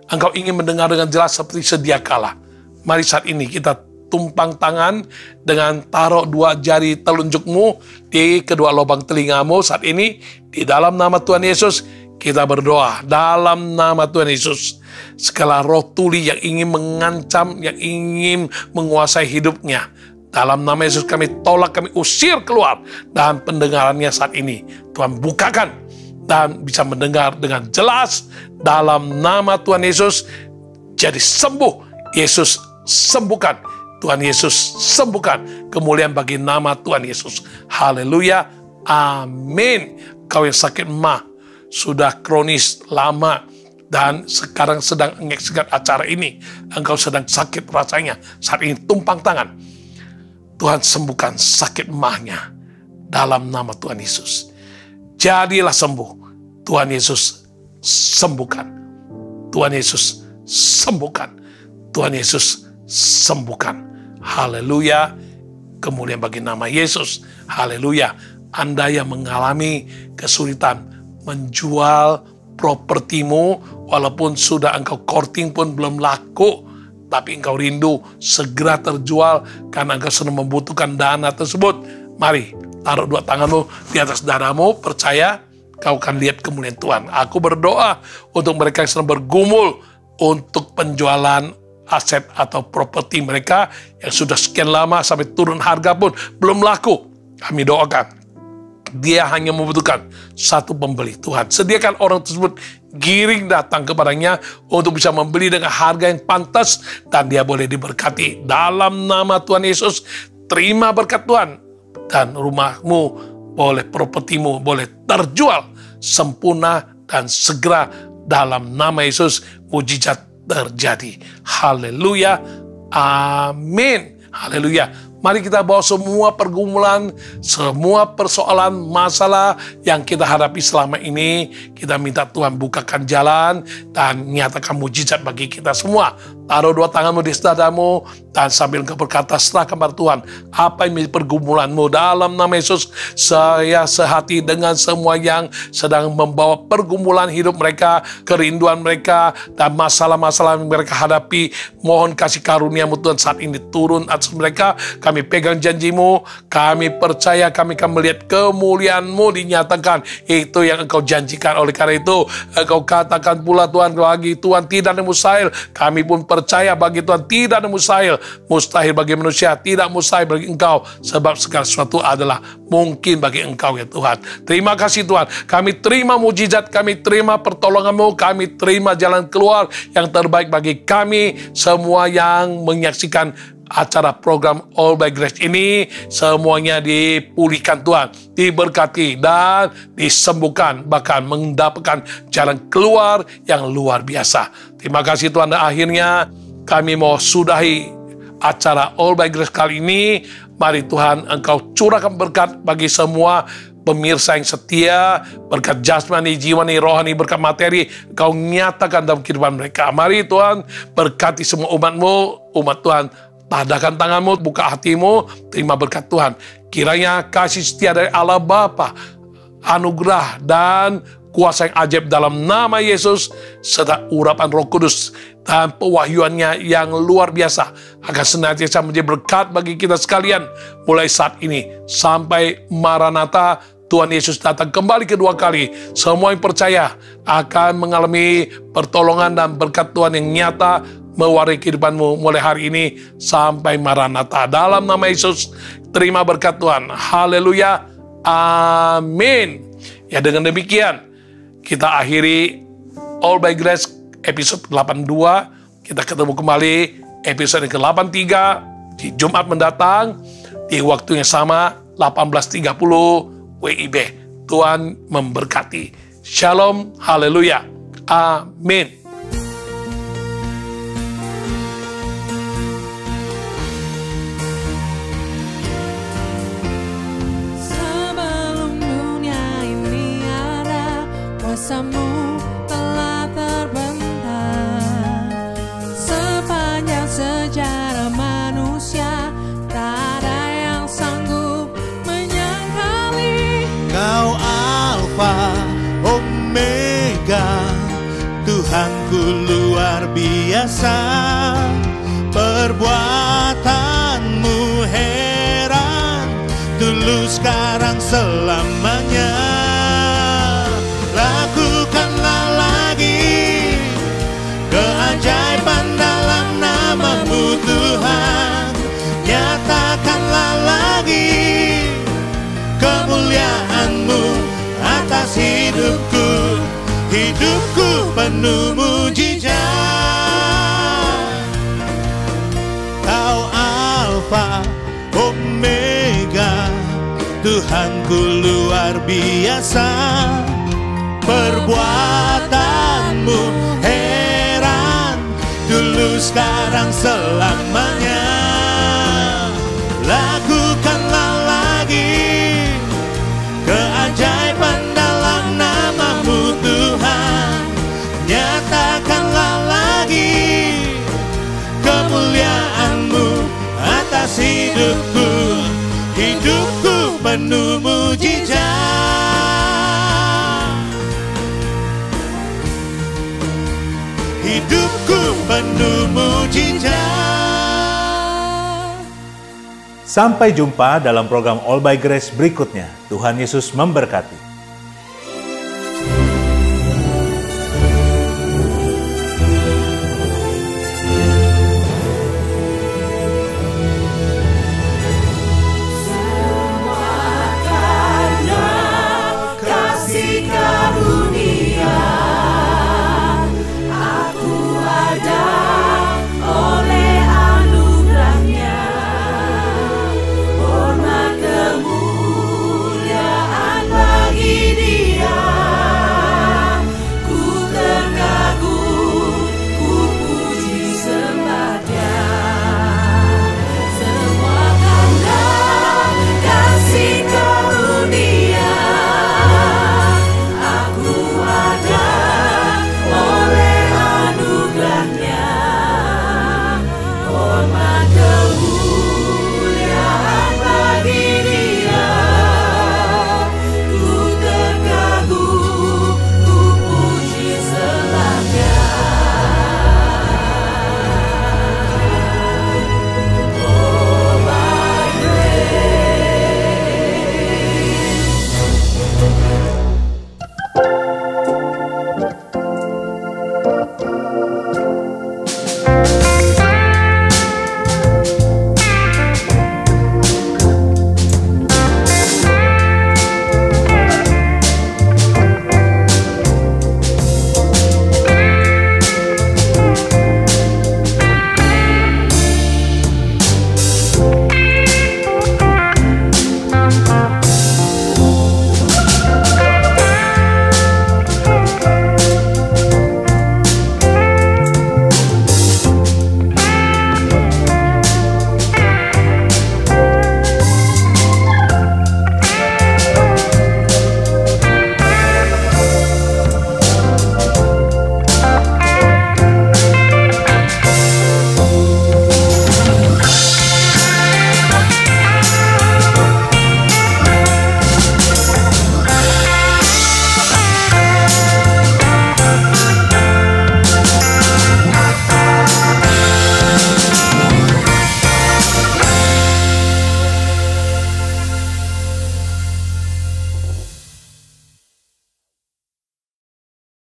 Engkau ingin mendengar dengan jelas seperti sedia kala. Mari saat ini kita tumpang tangan dengan taruh dua jari telunjukmu di kedua lubang telingamu saat ini. Di dalam nama Tuhan Yesus, kita berdoa. Dalam nama Tuhan Yesus, segala roh tuli yang ingin mengancam, yang ingin menguasai hidupnya, dalam nama Yesus kami tolak, kami usir keluar. Dan pendengarannya saat ini, Tuhan bukakan dan bisa mendengar dengan jelas. Dalam nama Tuhan Yesus, jadi sembuh. Yesus sembuhkan. Tuhan Yesus sembuhkan. Kemuliaan bagi nama Tuhan Yesus. Haleluya. Amin. Kau yang sakit mah, sudah kronis lama, dan sekarang sedang menyaksikan acara ini, engkau sedang sakit rasanya, saat ini tumpang tangan. Tuhan sembuhkan sakit mahnya dalam nama Tuhan Yesus. Jadilah sembuh. Tuhan Yesus sembuhkan. Tuhan Yesus sembuhkan. Tuhan Yesus sembuhkan. Haleluya. Kemuliaan bagi nama Yesus. Haleluya. Anda yang mengalami kesulitan menjual propertimu, walaupun sudah engkau courting pun belum laku, tapi engkau rindu segera terjual karena engkau sedang membutuhkan dana tersebut. Mari taruh dua tanganmu di atas dadamu, percaya kau akan lihat kemuliaan Tuhan. Aku berdoa untuk mereka yang sedang bergumul untuk penjualan aset atau properti mereka yang sudah sekian lama sampai turun harga pun belum laku. Kami doakan, dia hanya membutuhkan satu pembeli. Tuhan, sediakan orang tersebut giring datang kepadanya untuk bisa membeli dengan harga yang pantas, dan dia boleh diberkati. Dalam nama Tuhan Yesus, terima berkat Tuhan, dan rumahmu boleh, propertimu boleh terjual sempurna dan segera. Dalam nama Yesus, mujizat terjadi. Haleluya. Amin. Haleluya. Mari kita bawa semua pergumulan, semua persoalan, masalah yang kita hadapi selama ini. Kita minta Tuhan bukakan jalan dan nyatakan mujizat bagi kita semua. taruh dua tanganmu di dadamu, dan sambil engkau berkata, serahkan pada Tuhan apa yang menjadi pergumulanmu. Dalam nama Yesus, saya sehati dengan semua yang sedang membawa pergumulan hidup mereka, kerinduan mereka, dan masalah-masalah yang mereka hadapi. Mohon kasih karunia-Mu Tuhan saat ini turun atas mereka. Kami pegang janji-Mu, kami percaya kami akan melihat kemuliaan-Mu dinyatakan. Itu yang Engkau janjikan. Oleh karena itu, Engkau katakan pula Tuhan, bagi Tuhan tidak ada mustahil. Kami pun percaya bagi Tuhan tidak ada mustahil. Mustahil bagi manusia, tidak mustahil bagi Engkau. Sebab segala sesuatu adalah mungkin bagi Engkau ya Tuhan. Terima kasih Tuhan. Kami terima mujizat, kami terima pertolongan-Mu, kami terima jalan keluar yang terbaik bagi kami semua yang menyaksikan acara program All by Grace ini. Semuanya dipulihkan Tuhan, diberkati dan disembuhkan, bahkan mendapatkan jalan keluar yang luar biasa. Terima kasih Tuhan. Dan akhirnya kami mau sudahi acara All by Grace kali ini. Mari Tuhan, Engkau curahkan berkat bagi semua pemirsa yang setia, berkat jasmani, jiwani, rohani, berkat materi, Engkau nyatakan dalam kehidupan mereka. Mari Tuhan, berkati semua umat-Mu, umat Tuhan. Tadahkan tanganmu, buka hatimu, terima berkat Tuhan. Kiranya kasih setia dari Allah Bapa, anugerah dan kuasa yang ajaib dalam nama Yesus, serta urapan Roh Kudus dan pewahyuannya yang luar biasa akan senantiasa menjadi berkat bagi kita sekalian mulai saat ini sampai Maranatha, Tuhan Yesus datang kembali kedua kali. Semua yang percaya akan mengalami pertolongan dan berkat Tuhan yang nyata mewarnai kehidupanmu mulai hari ini sampai Maranatha. Dalam nama Yesus, terima berkat Tuhan. Haleluya. Amin. Ya, dengan demikian kita akhiri All by Grace episode 82. Kita ketemu kembali episode ke-83 di Jumat mendatang di waktu yang sama 18.30 WIB. Tuhan memberkati. Shalom. Haleluya. Amin. Kuasa-Mu telah terbentang sepanjang sejarah manusia, tak ada yang sanggup menyangkali. Kau Alfa Omega, Tuhanku luar biasa. Perbuatanmu heran, dulu sekarang selamanya. Lakukanlah lagi keajaiban dalam nama-Mu Tuhan. Nyatakanlah lagi kemuliaan-Mu atas hidupku. Hidupku penuh mujizat. Kau Alfa Omega, Tuhanku luar biasa. Perbuatanmu heran, dulu sekarang selamanya. Lakukanlah lagi keajaiban dalam nama-Mu Tuhan. Nyatakanlah lagi kemuliaan-Mu atas hidupku. Hidupku penuh mujizat. Hidupku penuh mujizat. Sampai jumpa dalam program All by Grace berikutnya. Tuhan Yesus memberkati.